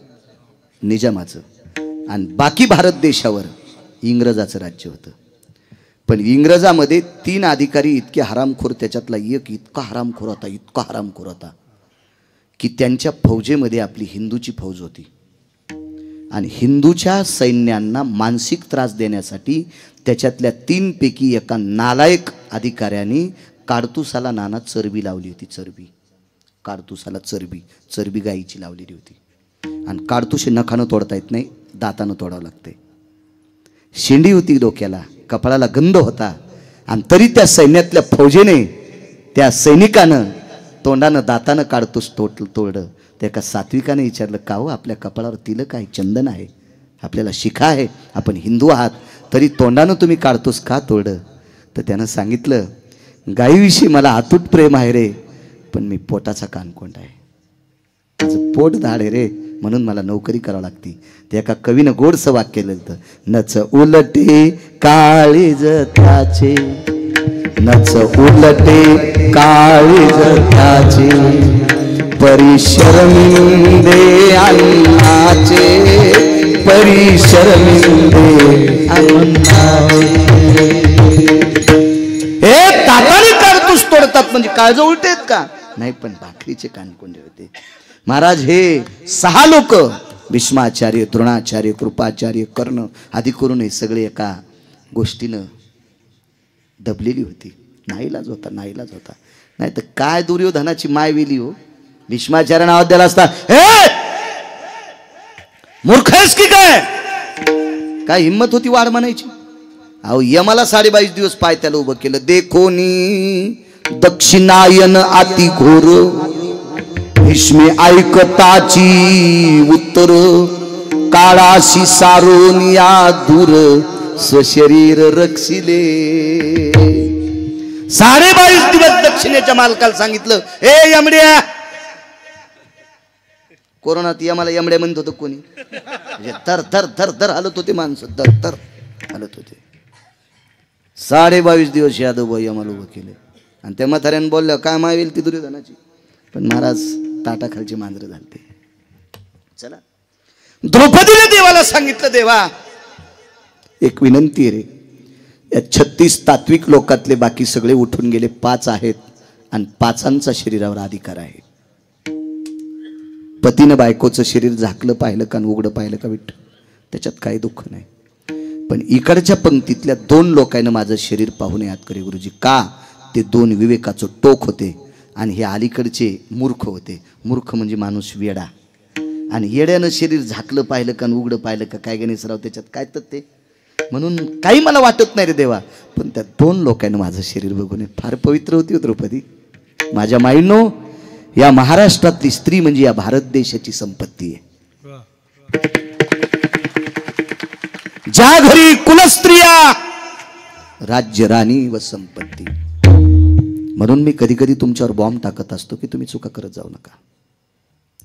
निजामाचं. आणि बाकी भारत देशावर इंग्रजाचं राज्य होतं. पण इंग्रजामध्ये 3 अधिकारी इतके हरामखोर, त्याच्यातला एक इतका हरामखोर होता की त्यांच्या फौजेमध्ये आपली हिंदूची फौज होती. आणि हिंदूच्या सैन्यांना मानसिक त्रास देण्यासाठी त्याच्यातल्या 3 पैकी एका नालायक अधिकाऱ्यांनी काडतुसाला नाना चरबी लावली होती. काडतुसाला चरबी गायीची लावलेली होती. आणि काडतुसे नखानं तोडता येत नाही, दातानं तोडावं लागते. शेंडी होती डोक्याला, कपाळाला गंध होता, आणि तरी त्या सैन्यातल्या फौजेने, त्या सैनिकानं तोंडानं दातानं काडतूस तोडलं. त्या एका सात्विकाने विचारलं, का हो आपल्या कपाळावर तिलक आहे, चंदन आहे, आपल्याला शिखा आहे, आपण हिंदू आहात, तरी तोंडानं तुम्ही काडतूस का तोडलं? तर त्यानं सांगितलं, गायीविषयी मला अतूट प्रेम आहे रे, पण मी पोटाचा कानकोंड आहे, माझं पोट धाड आहे रे, म्हणून मला नोकरी करावी लागती. त्या एका कवीनं गोडसं वाक्य केलं होतं, नच उलटे काळीज त्याचे, नच उलटे काळीज त्याचे, परिशरमिंदे अन्नाचे, परिशरमिंदे अन्नाचे. हे ताताळी कारतूस तोडतात म्हणजे काळज उलटे आहेत का? नाही, पण भाकरीचे कानकोंडे होते. महाराज हे 6 लोक, भीष्माचार्य, द्रोणाचार्य, कृपाचार्य, कर्ण आदी करून हे सगळे एका गोष्टीनं दबलेली होती. नाईलाज होता, नाईलाज होता. नाही तर काय दुर्योधनाची माय वेली हो. भीष्माचार्य नावात द्याला असता, हे मूर्ख आहेस की काय हिम्मत होती वाढ म्हणायची. अहो यमाला 22.5 दिवस पाय त्याला उभं केलं. देखोनी दक्षिणायन अति घोर, भीष्मे ऐकताची उत्तर, काळाशी सारोनिया दूर, स्वशरीर रक्षिले. 22.5 दिवस दक्षिणेच्या मालकाला सांगितलं, ए यमड्या, कोरोनात यमाला यमड्या म्हणत होतं कोणी, म्हणजे थर थर थर थर हलत होते माणसं, थर थर हलत होते. 22.5 दिवस यादव यमाला उभं केले. आणि त्या म्हाताऱ्यानं बोलल्या, काय मावेल ती दुर्योधनाची. पण महाराज ताटाखालची मांजरं झालते. चला, द्रौपदीने देवाला सांगितलं, देवा एक विनंती रे, या 36 तात्विक लोकातले बाकी सगळे उठून गेले, 5 आहेत आणि 5 शरीरावर अधिकार आहे. पतीनं बायकोचं शरीर झाकलं पाहिलं का उघडं पाहिलं का विठ्ठल, त्याच्यात काही दुःख नाही. पण इकडच्या पंक्तीतल्या 2 लोकांना माझं शरीर पाहून याद करे गुरुजी. का? ते 2 विवेकाचं टोक होते आणि हे अलीकडचे मूर्ख होते. मूर्ख म्हणजे माणूस वेडा, आणि येड्यानं शरीर झाकलं पाहिलं का उघडं पाहिलं का काय गणेशराव, त्याच्यात काय तर ते. म्हणून काही मला वाटत नाही रे देवा, पण त्या 2 लोकांना माझं शरीर बघून फार पवित्र होती द्रौपदी. माझ्या माईंनो, या महाराष्ट्रातली स्त्री म्हणजे या भारत देशाची संपत्ती आहे. ज्या घरी कुलस्त्रिया, राज्य राणी व संपत्ती. म्हणून मी कधी कधी तुमच्यावर बॉम्ब टाकत असतो की तुम्ही चुका करत जाऊ नका.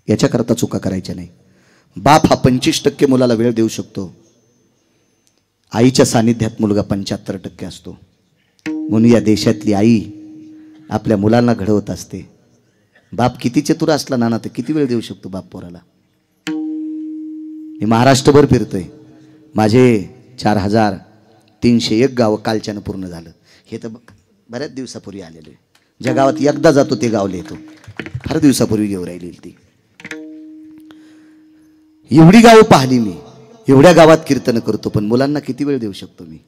याच्याकरता चुका करायच्या नाही. बाप हा 25% मुलाला वेळ देऊ शकतो, आईच्या सानिध्यात मुलगा 75% असतो. म्हणून या देशातली आई आपल्या मुलांना घडवत असते. बाप किती चतुर असला नाना तर किती वेळ देऊ शकतो बाप पोराला. मी महाराष्ट्रभर फिरतोय, माझे 4301 गावं कालच्यानं पूर्ण झालं. हे तर बऱ्याच दिवसापूर्वी आलेलो आहे. ज्या गावात एकदा जातो ते गावले येतो, फार दिवसापूर्वी घेऊन राहिली ती. एवढी गावं पाहिली मी, एवढ्या गावात कीर्तन करतो, पण मुलांना किती वेळ देऊ शकतो मी.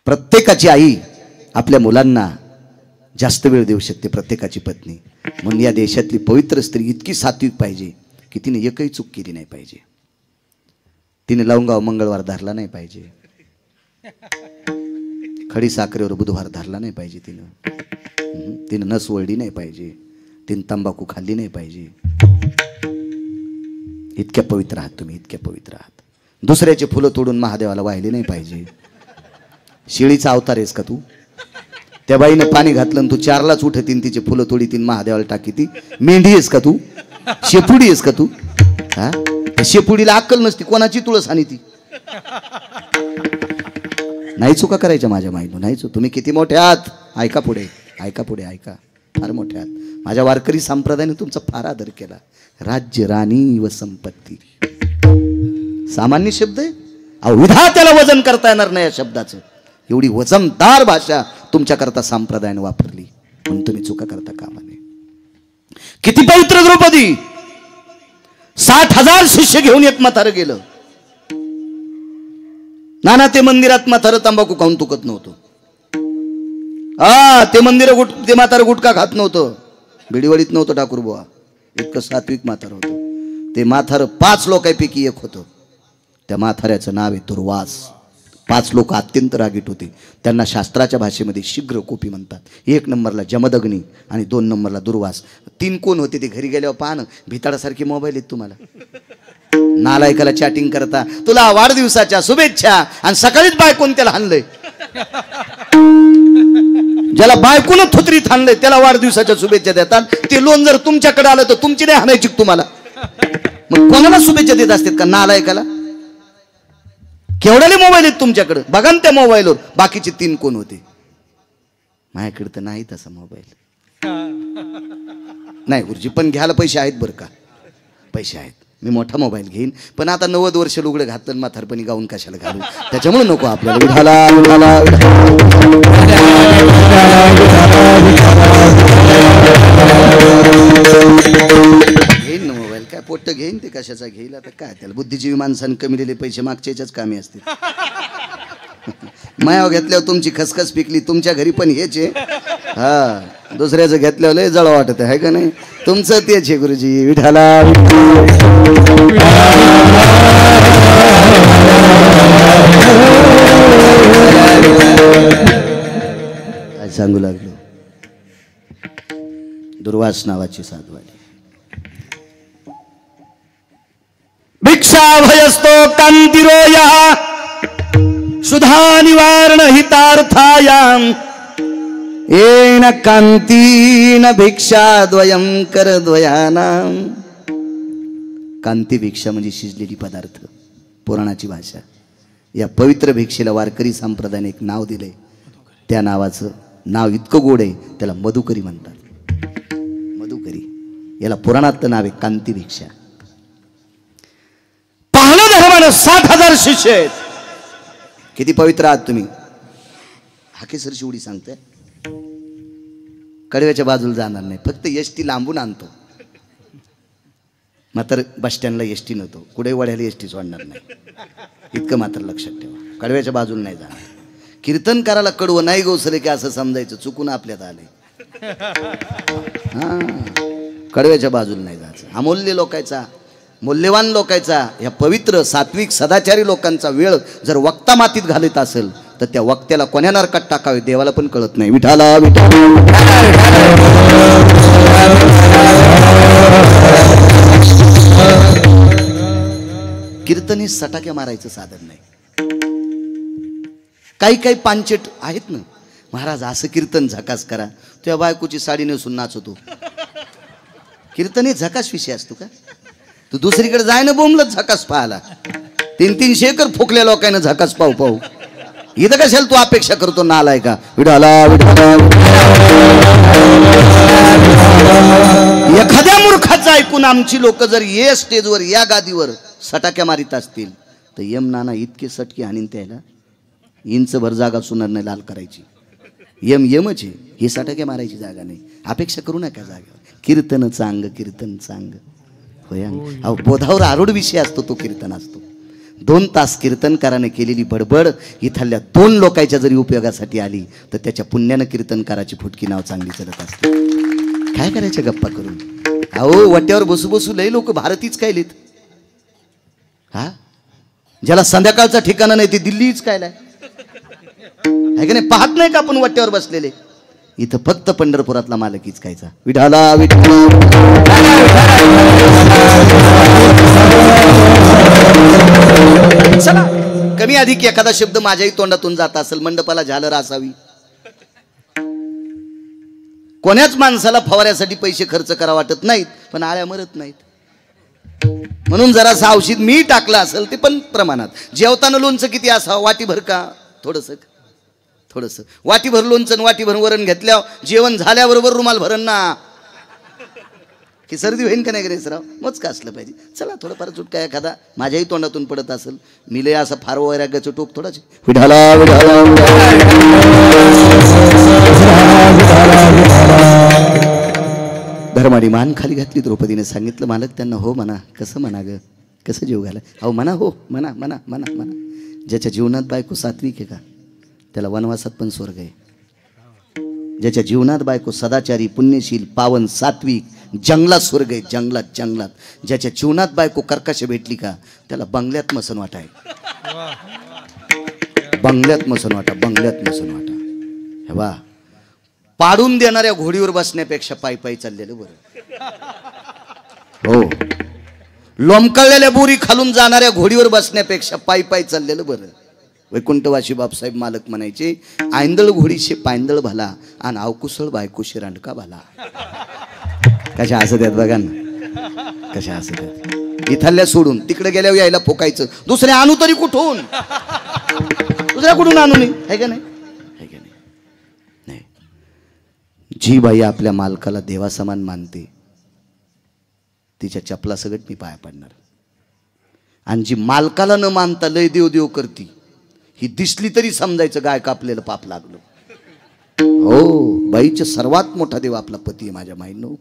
प्रत्येकाची आई आपल्या मुलांना जास्त वेळ देऊ शकते, प्रत्येकाची पत्नी. म्हणून या देशातली पवित्र स्त्री इतकी सात्विक पाहिजे की तिने एकही चूक केली नाही पाहिजे. तिने लवंगाव मंगळवार धरला नाही पाहिजे, खडी साखरेवर बुधवार धरला नाही पाहिजे, तिनं नस वळली नाही पाहिजे, तिने तंबाखू खाल्ली नाही पाहिजे. इतक्या पवित्र आहात तुम्ही, इतक्या पवित्र आहात. दुसऱ्याचे फुलं तोडून महादेवाला वाहिले नाही पाहिजे. शेळीचा अवतार आहेस का तू? त्या बाईनं पाणी घातलं तू 4लाच उठतीन, तिचे फुलं तोडीतीन, महादेवाला टाकीती. मेंढी आहेस का तू? शेपुडी आहेस का तू? हा, शेपुडीला अक्कल नसती, कोणाची तुळस आणि ती नाही. चुका करायच्या माझ्या माईनं, नाही. तुम्ही किती मोठे आहात, ऐका पुढे, ऐका पुढे, ऐका. फार मोठे आहात. माझ्या वारकरी संप्रदायाने तुमचा फार आदर केला. राज्य राणी व संपत्ती सामान्य शब्द आहे. विधात्याला वजन करता येणार नाही या शब्दाचं. एवढी वजनदार भाषा तुमच्याकरता संप्रदायाने वापरली, म्हणून तुम्ही चुका करता कामा नये. किती पवित्र द्रौपदी. 60,000 शिष्य घेऊन एक म्हातारं गेलं. नाना ते मंदिरात म्हातारं तंबाखू खाऊन तुकत नव्हतं. ते मंदिर ते म्हातारं गुटखा खात नव्हतं, बिडीवडीत नव्हतं ठाकूर बुवा. इतकं सात्विक म्हातारं होतं ते. म्हातारं 5 लोकांपैकी एक होतं. त्या म्हाताऱ्याचं नाव आहे दुर्वास. 5 लोक अत्यंत रागीट होते. त्यांना शास्त्राच्या भाषेमध्ये शीघ्र कोपी म्हणतात. 1 नंबरला जमदग्नी आणि 2 नंबरला दुर्वास. 3 कोण होते ते घरी गेल्यावर पाहणं. भिताडासारखे मोबाईल आहेत तुम्हाला. नालायकाला चॅटिंग करता, तुला वाढदिवसाच्या शुभेच्छा, आणि सकाळीच बायकोन त्याला हाणलंय. ज्याला बायकोनं थुत्रीत हाणलंय त्याला वाढदिवसाच्या शुभेच्छा देतात. ते लोन जर तुमच्याकडे आलं तर तुमची नाही हाणायची तुम्हाला. मग कोणाला शुभेच्छा देत असतात का नालायकाला? केवढ्याले मोबाईल आहेत तुमच्याकडे बघा ना. त्या मोबाईलवर बाकीचे 3 कोण होते? माझ्याकडे तर नाही तसा मोबाईल. नाही गुरुजी, पण घ्यायला पैसे आहेत बरं का, पैसे आहेत. मी मोठा मोबाईल घेईन, पण आता 90 वर्ष लुगडं घातलं म्हातारपणी गाऊन कशाला घालू, त्याच्यामुळे नको आपल्याला. घेईन ना मोबाईल, काय पोट्ट घेईन ते कशाचा घेईल आता, काय त्याला बुद्धिजीवी माणसाने कमिलेले पैसे मागच्याच कामी असतील. मायाव घेतल्यावर तुमची खसखस पिकली, तुमच्या घरी पण हेच आहे. हा, दुसऱ्याचं घेतल्यावर लय जळ वाटत आहे का नाही? तुमचं तेच आहे गुरुजी. विठाला काय सांगू लागलो. दुर्वास नावाची साधवाली. भिक्षा भयस्तो कांतिरोया सुधा निवारण हितार्थायाम येन कांतीन भिक्षा द्वयम कर द्वयानाम. कांती भिक्षा म्हणजे शिजलेली पदार्थ, पुराणाची भाषा. या पवित्र भिक्षेला वारकरी संप्रदायाने एक नाव दिले. त्या नावाचं नाव इतकं गोड आहे त्याला मधुकरी म्हणतात. मधुकरी याला पुराणातलं नाव आहे कांती भिक्षा. पाहलं धर्मानं 60,000 शिष्य आहेत. किती पवित्र आहात तुम्ही. हाकेसर शिवडी सांगते कडव्याच्या बाजूला जाणार नाही, फक्त एसटी लांबून आणतो. मात्र बस स्टँडला एसटी नव्हतो, कुठे वड्याला एसटी सोडणार नाही, इतकं मात्र लक्षात ठेवा. कडव्याच्या बाजूला नाही जाणार. कीर्तन करायला कडवं नाही गोसरे की असं समजायचं, चुकून आपल्यात आले. हा, कडव्याच्या बाजूला नाही जायचं. अमूल्य लोकांचा, मूल्यवान लोकांचा, या पवित्र सात्विक सदाचारी लोकांचा वेळ जर वक्ता मातीत घालत असेल तर त्या वक्त्याला कोण्या नरकात टाकावे देवाला पण कळत नाही. विठाला कीर्तन हे सटाक्या मारायचं साधन नाही. काही काही पांचट आहेत ना, महाराज असं कीर्तन झकास करा, तुझ्या बायकोची साडी नेसून नाचतो. कीर्तन हे झकास विषय असतो का? तू दुसरीकडे जाय ना बोंबलत झकास पाहायला. 300 एकर फुकल्या लोकांना झकास पाहू पाहू. इथं कशाला तू अपेक्षा करतो नालाय का? एखाद्या मूर्खाचं ऐकून आमची लोक जर या स्टेजवर या गादीवर सटाक्या मारित असतील तर यम नाना इतके सटके हाणीन त्याला इंचभर जागा सुनार नाही लाल करायची. यमच आहे, हे सटाक्या मारायची जागा नाही. अपेक्षा करू नका जागा. कीर्तन चांग, कीर्तन चांग होय. अहो बोधावर आरूढ विषय असतो तो कीर्तन असतो. 2 तास कीर्तनकाराने केलेली बडबड इथल्या 2 लोकांच्या जरी उपयोगासाठी आली तर त्याच्या पुण्यानं कीर्तनकाराची फुटकी नाव चांगली चलत असते. काय करायच्या गप्पा करून? अहो वट्यावर बसू बसू लई लोक भारतीच काय लिहित. हा, ज्याला संध्याकाळचा ठिकाणा नाही ते दिल्लीच काय लाय आहे का नाही? पाहत नाही का आपण वट्यावर बसलेले? इथं फक्त पंढरपुरातला मालकीच कायचा. विठाला चला, कमी अधिक एखादा शब्द माझ्याही तोंडातून जात असेल, मंडपाला झालर असावी. कोण्याच माणसाला फवाऱ्यासाठी पैसे खर्च करा वाटत नाहीत, पण आळ्या मरत नाहीत. म्हणून जरासं औषध मी टाकलं असेल ते पण प्रमाणात. जेवताना लोणचं किती असावं? वाटीभर का थोडंसं? थोडंसं. वाटीभर लोणचं वाटीभर वरण घेतल्यावर जेवण झाल्याबरोबर रुमाल भरण ना की सर्दी होईन का नाही गणेशराव? मोजका असलं पाहिजे. चला थोडंफार चुटका एखादा माझ्याही तोंडातून पडत असेल. मी लय असं फार वैराग्याचं टोक थोडाच. धर्माडी मान खाली घातली. द्रौपदीने सांगितलं मालक त्यांना हो म्हणा. कसं म्हणा ग? कसं जीव घाला? अहो म्हणा हो, म्हणा म्हणा म्हणा म्हणा. ज्याच्या जीवनात बायको सात्विक आहे का त्याला वनवासात पण स्वर्ग आहे. ज्याच्या जीवनात बायको सदाचारी, पुण्यशील, पावन, सात्विक, जंगलात स्वर्ग आहे. जंगलात जंगलात. ज्याच्या जीवनात बायको कर्कश भेटली का त्याला बंगल्यात मसन वाटा आहे. बंगल्यात मसन वाटा, बंगल्यात मसन वाटा. हे वा, पाडून देणाऱ्या घोडीवर बसण्यापेक्षा पायी पायी चाललेलं बरं. हो, लोंबकळलेल्या बोरी खालून जाणाऱ्या घोडीवर बसण्यापेक्षा पायी पायी चाललेलं बरं. वैकुंठवासी बापसाहेब मालक म्हणायचे, आयंदळ घोडीशे पायंदळ भला आणि अवकुसळ बायकोशे रांडका भला. कशा हसत आहेत बघा ना, कशा हसत आहेत. इथल्या सोडून तिकडे गेल्यावर यायला फोकायचं, दुसरे आणू तरी कुठून, दुसऱ्या कुठून आणू नये, आहे का नाही, आहे का नाही. जी बाई आपल्या मालकाला देवासमान मानते तिच्या चपला सगळं मी पाया पडणार. आणि जी मालकाला न मानता लय देव देव करती, ही दिसली तरी समजायचं गाय कापलेलं पाप लागलं. हो, बाईचा सर्वात मोठा देव आपला पती आहे माझ्या माईंनो.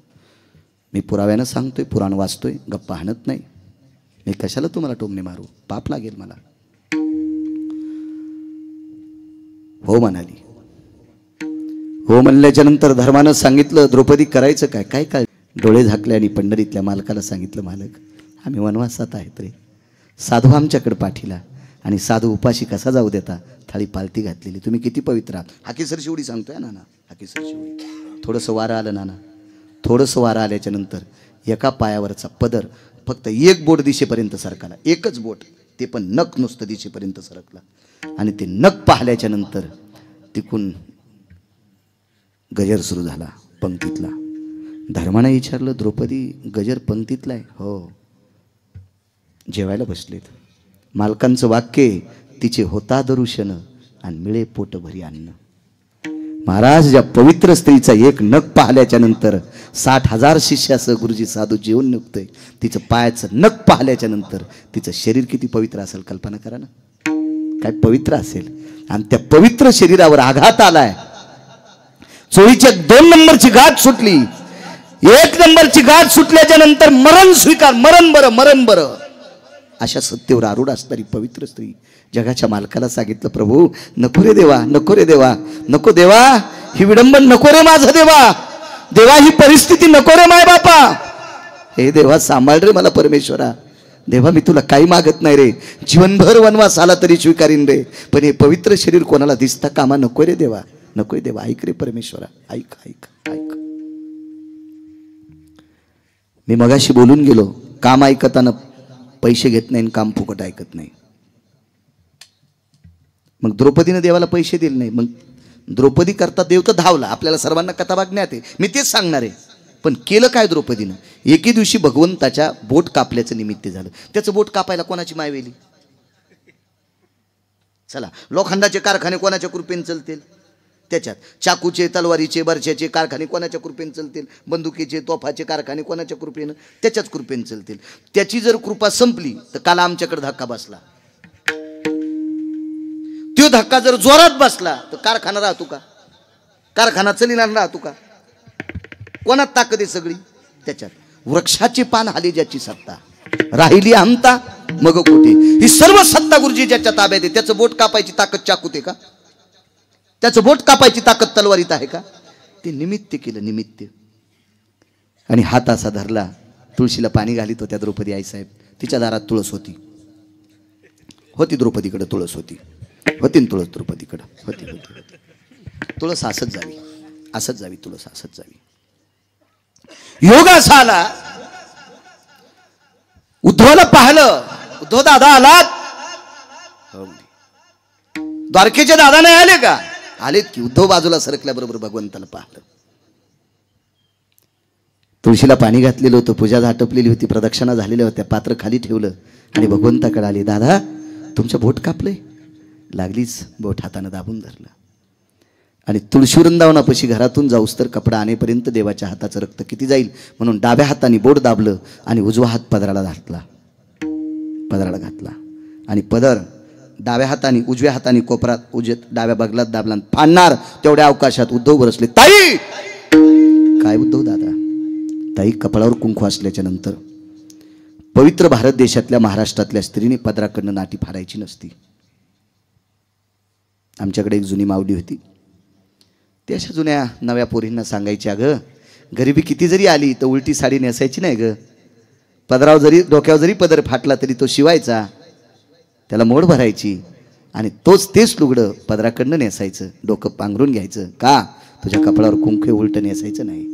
मी पुराव्यानं सांगतोय, पुराण वाचतोय, गप्पा हाणत नाही. मी कशाला तुम्हाला टोमणे मारू, पाप लागेल मला. हो म्हणाली. हो म्हणल्याच्या नंतर धर्मानं सांगितलं, द्रौपदी करायचं काय, काय काय. डोळे झाकले आणि पंढरीतल्या मालकाला सांगितलं, मालक आम्ही वनवासात आहेत रे, साधू आमच्याकडे पाठीला, आणि साधू उपाशी कसा जाऊ देता, थाळी पालती घातलेली, तुम्ही किती पवित्र आहात. हाकेसर शिवडी सांगतोय नाना, हाकेसर शिवडी. थोडंसं वारं आलं नाना, थोडंसं वारं आल्याच्या नंतर एका पायावरचा पदर फक्त एक बोट दिशेपर्यंत सरकला, एकच बोट, ते पण नख नुसतं दिशेपर्यंत सरकला. आणि ते नख पाहिल्याच्या नंतर तिकून गजर सुरू झाला पंक्तीतला. धर्मानं विचारलं, द्रौपदी गजर पंक्तीतला आहे? हो. जेवायला बसलेत. मालकांचं वाक्य, तिचे होता दरुशन आणि मिळे पोट भरी अन्न. महाराज, ज्या पवित्र स्त्रीचा एक नख पाहिल्याच्या नंतर 60,000 शिष्यासह गुरुजी साधू जेवून निघतोय. तिचं पायाचं नख पाहिल्याच्या नंतर तिचं शरीर किती पवित्र असेल कल्पना करा ना, काय पवित्र असेल. आणि त्या पवित्र शरीरावर आघात आलाय. चोळीच्या 2 नंबरची गाठ सुटली, 1 नंबरची गाठ सुटल्याच्या नंतर मरण स्वीकार, मरण बरं, मरण बरं. अशा सत्तेवर आरूढ असणारी पवित्र स्त्री जगाच्या मालकाला सांगितलं, प्रभू नको रे देवा, नको रे देवा, नको देवा, ही विडंबन नको रे माझं देवा, देवा ही परिस्थिती नको रे माय बापा, हे देवा सांभाळ रे मला परमेश्वरा. देवा मी तुला काही मागत नाही रे, जीवनभर वनवास आला तरी स्वीकारीन रे, पण हे पवित्र शरीर कोणाला दिसता कामा नको रे देवा, नको देवा, ऐक रे परमेश्वरा, ऐक ऐक ऐक. मी मगाशी बोलून गेलो, काम ऐकताना पैसे घेत नाही, काम फुकट ऐकत नाही. मग द्रौपदीने देवाला पैसे दिले नाही, मग द्रौपदी करता देव तर धावला. आपल्याला सर्वांना कथा बघण्यात आहे, मी तेच सांगणार आहे. पण केलं काय द्रौपदीनं? एके दिवशी भगवंताच्या बोट कापल्याचं निमित्त झालं. त्याचं बोट कापायला कोणाची मायवेली? चला, लोखंडाचे कारखाने कोणाच्या कृपेने चलतील? त्याच्यात चाकूचे, तलवारीचे, बरछ्याचे कारखाने कोणाच्या कृपेने चलतील? बंदुकीचे, तोफाचे कारखाने कोणाच्या कृपेनं? त्याच्याच कृपेने चलतील. त्याची जर कृपा संपली तर काल आमच्याकडे धक्का बसला. तो धक्का जर जोरात बसला तर कारखाना राहतो का? कारखाना चलिणार राहतो का? कोणात ताकद आहे सगळी? त्याच्यात. वृक्षाचे पान हाली ज्याची सत्ता, राहिली हमता मग कुठे. ही सर्व सत्ता गुरुजी ज्याच्या ताब्यात आहे, त्याचं बोट कापायची ताकद चाकूत आहे का? त्याचं बोट कापायची ताकद तलवारीत आहे का? ते निमित्त केलं, निमित्त. आणि हात असा धरला, तुळशीला पाणी घालीत होत्या द्रौपदी आईसाहेब. तिच्या दारात तुळस होती, होती द्रौपदीकडे तुळस होती, होती तुळस द्रौपदीकडे होती, होती. तुळस असत जावी, असत जावी, तुळस असत जावी. योग असा आला, उद्धवला पाहिलं. उद्धव दादा आलात? द्वारकेचे दादा नाही आले का? आलेत की. उद्धव बाजूला सरकल्याबरोबर भगवंताला पाहिलं. तुळशीला पाणी घातलेलं होतं, पूजा आटपलेली होती, प्रदक्षिणा झालेल्या होत्या, पात्र खाली ठेवलं आणि भगवंताकडे आले. दादा तुमचं बोट कापलंय. लागलीच बोट हातानं दाबून धरलं आणि तुळशी वृंदावनापाशी घरातून जाऊस तर कपडा आणेपर्यंत देवाच्या हाताचं रक्त किती जाईल म्हणून डाव्या हाताने बोट दाबलं आणि उजवा हात पदराला घातला, पदराला घातला. आणि पदर डाव्या हाताने, उजव्या हाताने कोपरात, डाव्या बगलात दाबला. फाडणार तेवढ्या अवकाशात उद्धव बरसले. ताई! काय उद्धव दादा? ताई, कपाळावर कुंकू असल्याच्या नंतर पवित्र भारत देशातल्या महाराष्ट्रातल्या स्त्रीने पदराकडनं नाटी फाडायची नसती. आमच्याकडे एक जुनी माऊली होती. ती अशा जुन्या नव्या पोरींना सांगायची, अगं गरिबी किती जरी आली तर उलटी साडी नेसायची नाही ग. पदरावर जरी, डोक्यावर जरी पदर फाटला तरी तो शिवायचा, त्याला मोड भरायची आणि तेच लुगडं पदराकडनं नेसायचं, डोकं पांघरून घ्यायचं. का? तुझ्या कपाळावर कुंकू उलटं नेसायचं नाही.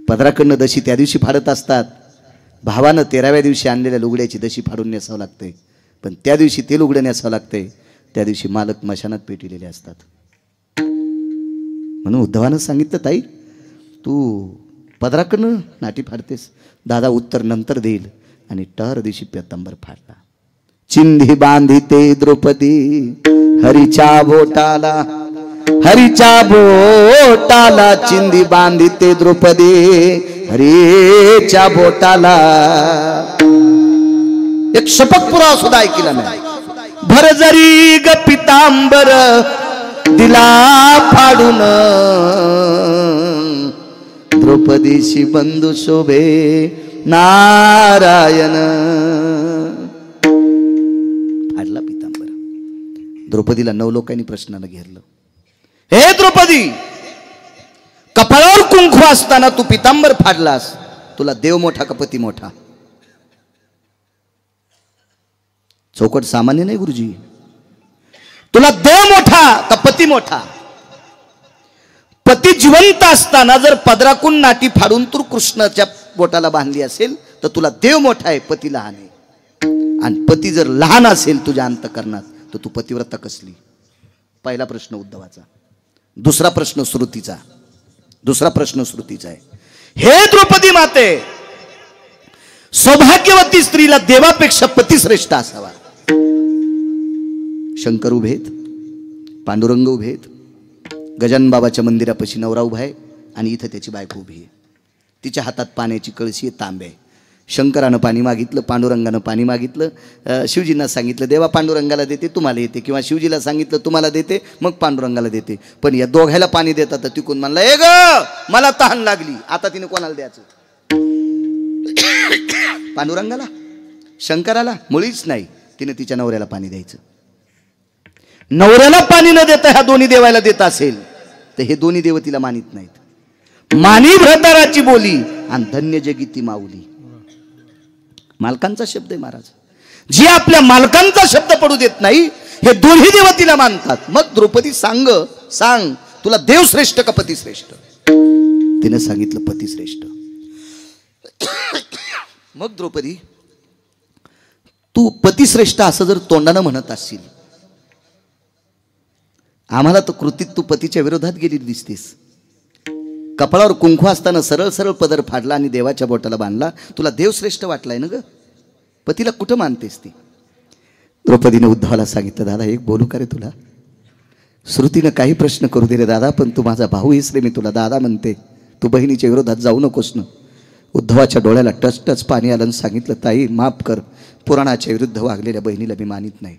पदराकडनं दशी त्या दिवशी फाडत असतात. भावानं 13व्या दिवशी आणलेल्या लुगड्याची दशी फाडून नेसावं लागते, पण त्या दिवशी ते लुगडं नेसावं लागते. त्या दिवशी मालक मशानात पेटलेले असतात. म्हणून उद्धवानं सांगितलं, ताई तू पदराकडनं नाटी फाडतेस. दादा उत्तर नंतर देईल. आणि टहर दिवशी पितांबर फाडला. चिंधी बांधिते द्रौपदी हरीच्या बोटाला, हरीच्या बोटाला चिंधी बांधिते द्रौपदी हरीच्या बोटाला. एक शपथ पुरावा सुद्धा ऐकला नाही. भर जरी ग पितांबर दिला फाडून, द्रौपदीशी बंधू शोभे नारायण. फाडला पितांबर. द्रौपदीला 9 लोकांनी प्रश्नानं घेरलं. हे द्रौपदी, कपाळावर कुंकू असताना तू पितांबर फाडलास, तुला देव मोठा का पती मोठा? चौकट सामान्य नाही गुरुजी. तुला देव मोठा का पती मोठा? पती जिवंत असताना जर पदराकून नाटी फाडून तू कृष्णाच्या बोटाला बांधली असेल तर तुला देव मोठा आहे, पती लहान आहे. आणि पती जर लहान असेल तुझ्या अंतकरणात तर तू पतिव्रता कसली? पहिला प्रश्न उद्धवाचा. दुसरा प्रश्न श्रुतीचा. दुसरा प्रश्न श्रुतीचा आहे. हे द्रौपदी माते, सौभाग्यवती स्त्रीला देवापेक्षा पती श्रेष्ठ असावा. शंकर उभेत, पांडुरंग उभेत, गजानन बाबाच्या मंदिरापाशी नवरा उभा आहे आणि इथं त्याची बायको उभी आहे. तिच्या हातात पाण्याची कळशी आहे, तांबे आहे. शंकरानं पाणी मागितलं, पांडुरंगानं पाणी मागितलं. शिवजींना सांगितलं देवा पांडुरंगाला देते तुम्हाला येते, किंवा शिवजीला सांगितलं तुम्हाला देते मग पांडुरंगाला देते. पण या दोघायला पाणी देतात तर तिकून म्हणला ए ग मला तहान लागली. आता तिने कोणाला द्यायचं? पांडुरंगाला, शंकराला? मुळीच नाही. तिने तिच्या नवऱ्याला पाणी द्यायचं. नवऱ्याला पाणी न देता ह्या दोन्ही देवायला देत असेल तर हे दोन्ही देव तिला मानित नाहीत. मानी भ्रताराची बोली आणि धन्य जगी ती माऊली. मालकांचा शब्द आहे महाराज. जी आपल्या मालकांचा शब्द पडू देत नाही हे दोन्ही देव तिला मानतात. मग द्रौपदी सांग तुला देव श्रेष्ठ का पती श्रेष्ठ? तिने सांगितलं पती श्रेष्ठ. मग द्रौपदी, तू पती श्रेष्ठ असं जर तोंडानं म्हणत असशील, आम्हाला तर कृतीत तू पतीच्या विरोधात गेली दिसतेस. कपाळावर कुंकू असताना सरळ सरळ पदर फाडला आणि देवाच्या बोटाला बांधला. तुला देव श्रेष्ठ वाटलाय ना ग? पतीला कुठं मानतेस ती? द्रौपदीने उद्धवाला सांगितलं, दादा एक बोलू का रे तुला? श्रुतीनं काही प्रश्न करू दे रे दादा, पण तू माझा भाऊ आहेस रे, मी तुला दादा म्हणते. तू बहिणीच्या विरोधात जाऊ नकोस ना. उद्धवाच्या डोळ्याला टच पाणी आलं आणि सांगितलं, ताई माफ कर, पुराणाच्या विरुद्ध वागलेल्या बहिणीला मी मानित नाही.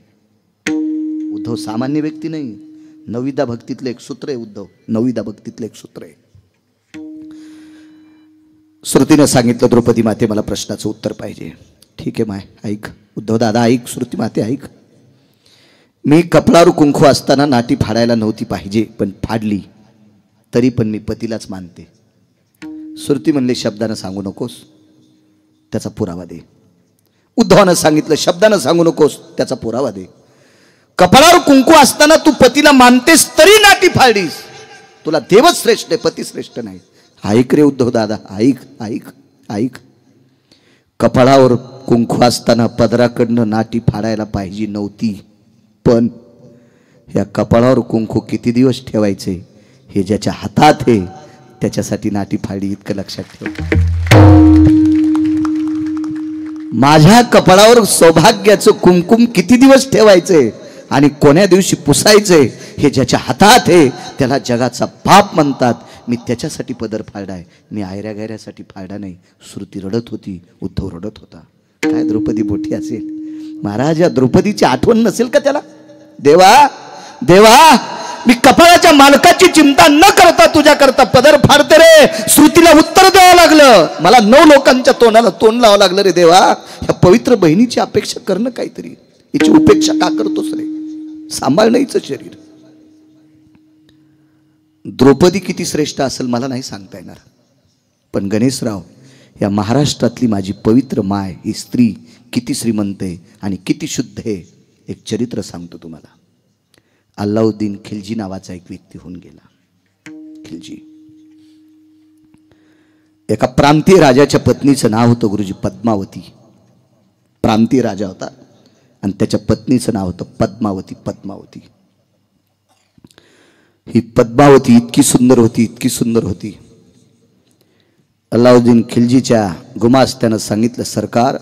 उद्धव सामान्य व्यक्ती नाही. नवविदा भक्तीतलं एक सूत्र आहे उद्धव. नवविदा भक्तीतलं एक सूत्र आहे. श्रुतीनं सांगितलं, द्रौपदी माते मला प्रश्नाचं उत्तर पाहिजे. ठीक आहे माय, ऐक. उद्धव दादा ऐक, श्रुती माते ऐक. मी कपाळावर कुंकू असताना नाटी फाडायला नव्हती पाहिजे, पण फाडली, तरी पण मी पतीलाच मानते. श्रुती म्हणले शब्दानं सांगू नकोस, त्याचा पुरावा दे. उद्धवानं सांगितलं शब्दानं सांगू नकोस, त्याचा पुरावा दे. कपाळावर कुंकू असताना तू पतीला मानतेस तरी नाटी फाडलीस, तुला देवच श्रेष्ठ आहे, पती श्रेष्ठ नाही. ऐक रे उद्धव दादा, ऐक ऐक ऐक. कपाळावर कुंकू असताना पदराकडनं नाटी फाडायला पाहिजे नव्हती, पण या कपाळावर कुंकू किती दिवस ठेवायचे हे ज्याच्या हातात आहे त्याच्यासाठी नाटी फाडली, इतकं लक्षात ठेव. माझ्या कपाळावर सौभाग्याचं कुंकुम किती दिवस ठेवायचंय आणि कोण्या दिवशी पुसायचंय हे ज्याच्या हातात आहे त्याला जगाचा बाप म्हणतात. मी त्याच्यासाठी पदर फाडलाय, मी आयऱ्या गैऱ्यासाठी फाडला नाही. श्रुती रडत होती, उद्धव रडत होता. काय द्रौपदी मोठी असेल महाराज, या द्रौपदीची आठवण नसेल का त्याला? देवा देवा, मी कपाळाच्या मालकाची चिंता न करता तुझ्या करता पदर फाडते रे. श्रुतीला उत्तर द्यावं लागलं, मला 9 लोकांच्या तोंडाला तोंड लावावं लागलं रे देवा. या पवित्र बहिणीची अपेक्षा करणं काहीतरी, याची उपेक्षा का करतोस रे? सांभाळणं हिचं शरीर. द्रौपदी किती श्रेष्ठ असेल मला नाही सांगता येणार, पण गणेशराव, या महाराष्ट्रातली माझी पवित्र माय ही स्त्री किती श्रीमंत आहे आणि किती शुद्ध आहे, एक चरित्र सांगतो तुम्हाला. अल्लाउद्दीन खिलजी नावाचा एक व्यक्ती होऊन गेला. खिलजी एका प्रांतीय राजाच्या पत्नीचं नाव होतं गुरुजी पद्मावती. प्रांतीय राजा होता आणि त्याच्या पत्नीचं नाव होतं पद्मावती. पद्मावती ही पद्मावती इतकी सुंदर होती, इतकी सुंदर होती. अल्लाउद्दीन खिलजीच्या गुमास्त्यानं सांगितलं, सरकार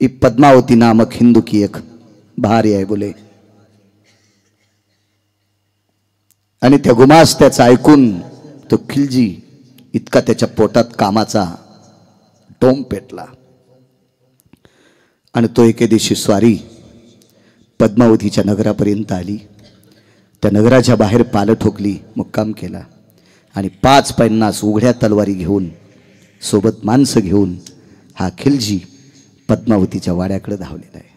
ये पद्मावती नामक हिंदू की एक भारी आहे बोले. आणि त्या गुमास्त्याचं ऐकून तो खिलजी इतका त्याच्या पोटात कामाचा डोंब पेटला आणि तो एके दिवशी स्वारी पद्मावतीच्या नगरापर्यंत आली. त्या नगराच्या बाहेर पालं ठोकली, मुक्काम केला आणि 550 उघड्या तलवारी घेऊन, सोबत माणसं घेऊन हा खिलजी पद्मावतीच्या वाड्याकडे धावलेला आहे.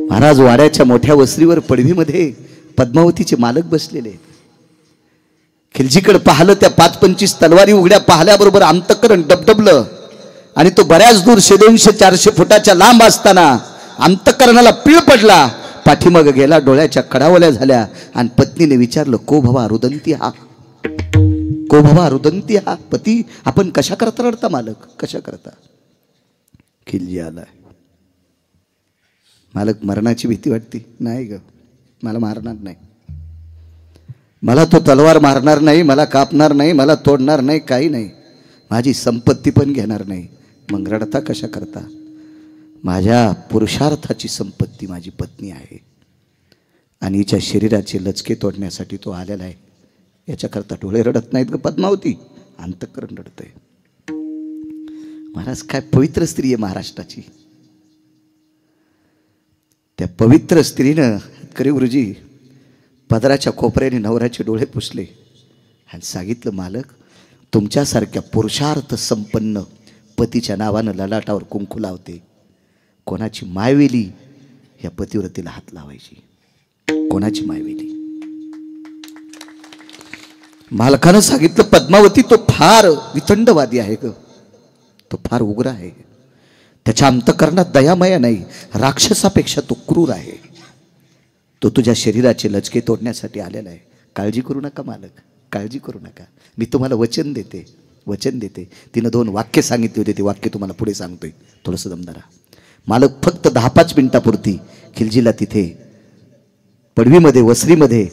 महाराज वाड्याच्या मोठ्या वसरीवर पडवीमध्ये पद्मावतीचे मालक बसलेले. खिलजीकडे पाहिलं, त्या 5-25 तलवारी उघड्या पाहिल्याबरोबर अंतःकरण डबडबलं आणि तो बऱ्याच दूर 200-400 फुटाच्या लांब असताना अंतःकरणाला पीळ पडला. पाठीमाग गेला, डोळ्याच्या कडावल्या झाल्या आणि पत्नीने विचारलं, को भवा रुदंती हा, को भवा रुदंती हा, पती आपण कशा करता रडता मालक, कशा करता. खिलजी आलाय. मालक मरणाची भीती वाटते. नाही ग, मला मारणार नाही, मला तो तलवार मारणार नाही, मला कापणार नाही, मला तोडणार नाही, काही नाही, माझी संपत्ती पण घेणार नाही. मग रडता कशा करता. माझ्या पुरुषार्थाची संपत्ती माझी पत्नी आहे आणि हिच्या शरीराचे लचके तोडण्यासाठी तो आलेला आहे. याच्याकरता डोळे रडत नाहीत ग पद्मावती, अंतःकरण रडतंय. महाराज काय पवित्र स्त्री आहे महाराष्ट्राची. त्या पवित्र स्त्रीनं करी गुरुजी पदराच्या कोपऱ्याने नवऱ्याचे डोळे पुसले आणि सांगितलं, मालक तुमच्यासारख्या पुरुषार्थ संपन्न पतीच्या नावानं ललाटावर कुंकू लावते. कोणाची मायवेली या पतिव्रतेला हात लावायची, कोणाची मायवेली. मालकानं सांगितलं, पद्मावती तो फार वितंडवादी आहे ग, तो फार उग्र आहे, त्याच्या अंतःकरणात दयामया नाही, राक्षसापेक्षा तो क्रूर आहे. तो तुझ्या शरीराचे लचके तोडण्यासाठी आलेला आहे. काळजी करू नका मालक, काळजी करू नका, मी तुम्हाला वचन देते, वचन देते. तिनं 2 वाक्य सांगितले होते, ते वाक्य तुम्हाला पुढे सांगतोय, थोडंसं दमदारा. मालक फक्त 10-5 मिनिटापुरती खिलजीला तिथे पडवीमध्ये वसरीमध्ये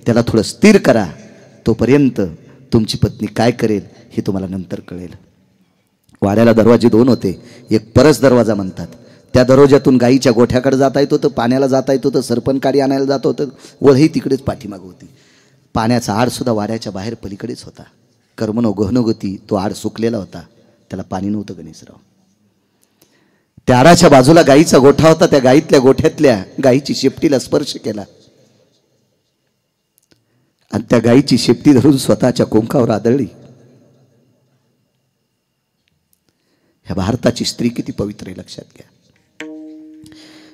त्याला थोडं स्थिर करा, तोपर्यंत तुमची पत्नी काय करेल हे तुम्हाला नंतर कळेल. वाड्याला दरवाजे 2 होते. एक परस दरवाजा म्हणतात, त्या दरवाजातून गाईच्या गोठ्याकडे जाता येत होतं, पाण्याला जाता येत होतं, सरपण काडी आणायला जात होतं. वळही तिकडेच पाठीमाग होती. पाण्याचा आडसुद्धा वाड्याच्या बाहेर पलीकडेच होता. कर्मनो गहनोगती तो आड सुकलेला होता, त्याला पाणी नव्हतं गणेशराव. त्या आडाच्या बाजूला गाईचा गोठा होता. त्या गाईतल्या गोठ्यातल्या गाईची शेपटीला स्पर्श केला आणि त्या गाईची शेपटी धरून स्वतःच्या कोंकावर आदळली. ह्या भारताची स्त्री किती पवित्र आहे लक्षात घ्या.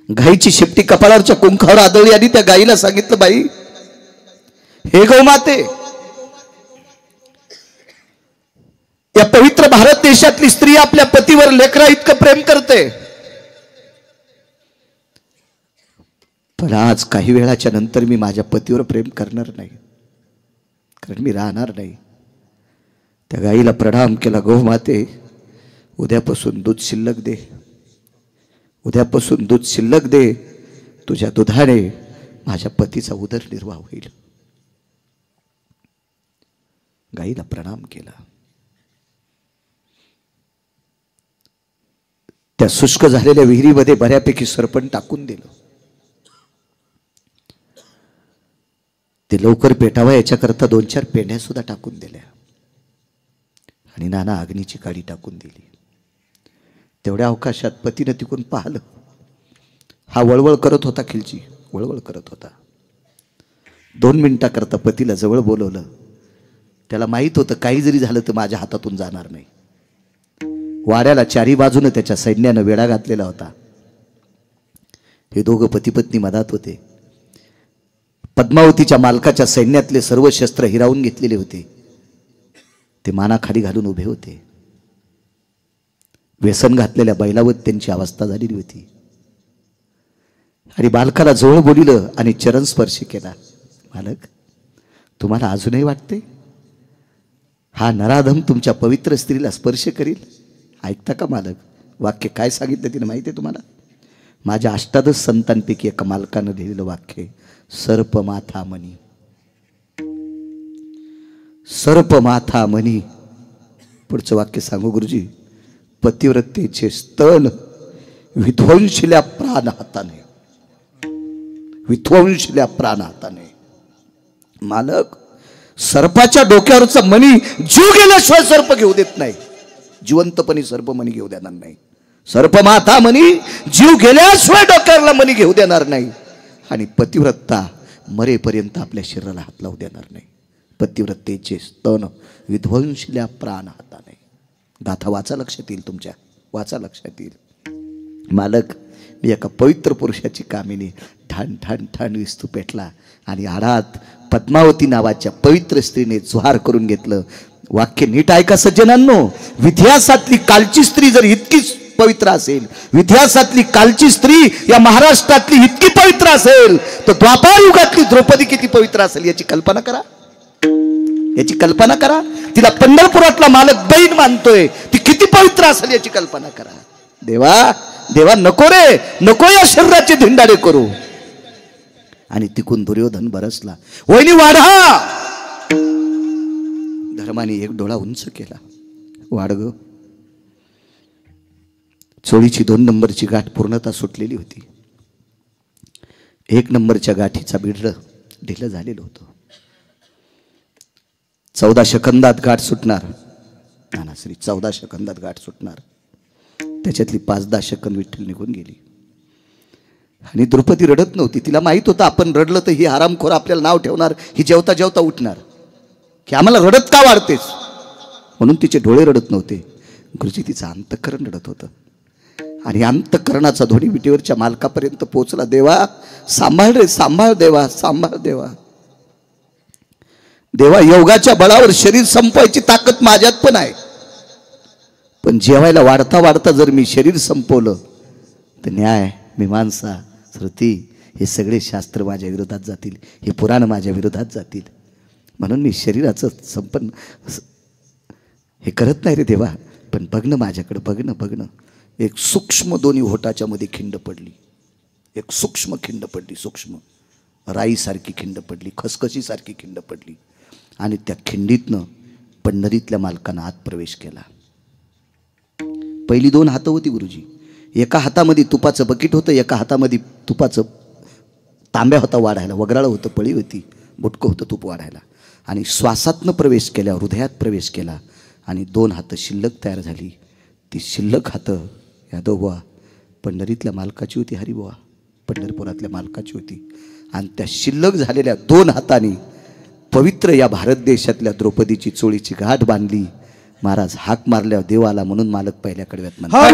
गाईची शेपटी कपाळावरच्या कुंकावर आदळली आणि त्या गाईला सांगितलं, बाई हे गौमाते, या पवित्र भारत देशातली स्त्री आपल्या पतीवर लेकरा इतकं प्रेम करते, पण आज काही वेळाच्या नंतर मी माझ्या पतीवर प्रेम करणार नाही, कारण मी राहणार नाही. त्या गाईला प्रणाम केला, गौमाते उद्यापासून दूध शिल्लक दे, उद्यापासून दूध शिल्लक दे, तुझ्या दुधाने माझ्या पतीचा उदरनिर्वाह होईल. गाईला प्रणाम केला. त्या शुष्क झालेल्या विहिरीमध्ये बऱ्यापैकी सरपण टाकून दिलं. ते लवकर पेटावं याच्याकरता 2-4 पेंढ्या सुद्धा टाकून दिल्या आणि नाना अग्नीची काडी टाकून दिली. तेवढ्या अवकाशात पतीनं तिकून पाहिलं. हा वळवळ करत होता, खिलजी वळवळ करत होता. 2 मिनिटाकरता पतीला जवळ बोलवलं. त्याला माहित होतं काही जरी झालं तर माझ्या हातातून जाणार नाही. वाड्याला 4ही बाजूनं त्याच्या सैन्यानं वेढा घातलेला होता. हे दोघं पती पत्नी मधात होते. पद्मावतीच्या मालकाच्या सैन्यातले सर्व शस्त्र हिरावून घेतलेले होते. ते मानाखाली घालून उभे होते. व्यसन घातलेल्या बैलावर त्यांची अवस्था झालेली होती. आणि बालकाला जवळ बोलिलं आणि चरण स्पर्श केला. मालक तुम्हाला अजूनही वाटते हा नराधम तुमच्या पवित्र स्त्रीला स्पर्श करील? ऐकता का मालक? वाक्य काय सांगितलं तिने माहिती आहे तुम्हाला? माझ्या अष्टादश संतांपैकी एका मालकानं लिहिलेलं वाक्य, सर्प माथा मनी, सर्प माथा मनी. पुढचं वाक्य सांगू गुरुजी, पतिव्रतेचे स्तन विध्वंसल्या प्राण हाताने, विध्वंसल्या प्राण हाताने. मालक सर्पाच्या डोक्यावरचा मणी जीव गेल्याशिवाय सर्प घेऊ देत नाही, जिवंतपणी सर्प मणी घेऊ देणार नाही. सर्प माथा मणी जीव गेल्याशिवाय डोक्यावरला मणी घेऊ देणार नाही. आणि पतिव्रता मरेपर्यंत आपल्या शरीराला हात लावू देणार नाही. पतिव्रतेचे स्तन विध्वंसल्या प्राण हाताने. गाथा वाचा लक्षात येईल तुमच्या, वाचा लक्षात येईल. मालक मी एका पवित्र पुरुषाची कामिनी ठाण ठाण ठाण विस्तू पेटला आणि आडात पद्मावती नावाच्या पवित्र स्त्रीने जोहार करून घेतलं. वाक्य नीट ऐका सज्जनांनो, इतिहासातली कालची स्त्री जर इतकीच पवित्र असेल, इतिहासातली कालची स्त्री या महाराष्ट्रातली इतकी पवित्र असेल, तर द्वापार युगातली द्रौपदी किती पवित्र असेल याची कल्पना करा, याची कल्पना करा. तिला पंढरपुरातला मालक बहीण मानतोय, ती किती पवित्र असेल याची कल्पना करा. देवा देवा नको रे, नको या शरीराचे धिंडाडे करू. आणि तिकून दुर्योधन बरसला, वहिनी वाढा. धर्माने एक डोळा उंच केला, वाढ ग. चोळीची 2 नंबरची गाठ पूर्णता सुटलेली होती. 1 नंबरच्या गाठीचा बिडलं ढिलं झालेलं होतं. 14 सेकंदात गाठ सुटणार. नानाश्री 14 सेकंदात गाठ सुटणार. त्याच्यातली 5-10 सेकंद विठ्ठल निघून गेली. आणि द्रौपदी रडत नव्हती. तिला माहित होतं आपण रडलं तर ही हरामखोर आपल्याला नाव ठेवणार, ही जेवता जेवता उठणार की आम्हाला रडत का वाढतेस, म्हणून तिचे डोळे रडत नव्हते. गुरुजी तिचं अंतःकरण रडत होतं. आणि अंतःकरणाचा ध्वनी विटेवरच्या मालकापर्यंत पोहोचला. देवा सांभाळ रे, सांभाळ देवा, सांभाळ देवा. देवा योगाच्या बळावर शरीर संपवायची ताकद माझ्यात पण आहे, पण जेवायला वाढता वाढता जर मी शरीर संपवलं तर न्याय, मीमांसा, श्रुती हे सगळे शास्त्र माझ्या विरोधात जातील, हे पुराण माझ्या विरोधात जातील. म्हणून मी शरीराचं संपन्न हे करत नाही रे देवा. पण बघणं माझ्याकडं, बघणं बघणं. एक सूक्ष्म दोन्ही होटाच्या मध्ये खिंड पडली, एक सूक्ष्म खिंड पडली, सूक्ष्म राईसारखी खिंड पडली, खसखशीसारखी खिंड पडली. आणि त्या खिंडीतनं पंढरीतल्या मालकानं आत प्रवेश केला. पहिली 2 हातं होती गुरुजी. एका हातामध्ये तुपाचं बकेट होतं, एका हातामध्ये तुपाचं तांब्या होता वाढायला, वगराळं होतं, पळी होती, बुटकं होतं तूप वाढायला. आणि श्वासातनं प्रवेश केल्या, हृदयात प्रवेश केला आणि 2 हातं शिल्लक तयार झाली. ती शिल्लक हातं यादव बुवा पंढरीतल्या मालकाची होती, हरिबुवा पंढरपुरातल्या मालकाची होती. आणि त्या शिल्लक झालेल्या 2 हातांनी पवित्र या भारत देशातल्या द्रौपदीची चोळीची गाठ बांधली. महाराज हाक मारल्यावर देव आला म्हणून मालक पहिल्या कडव्यात म्हणतात,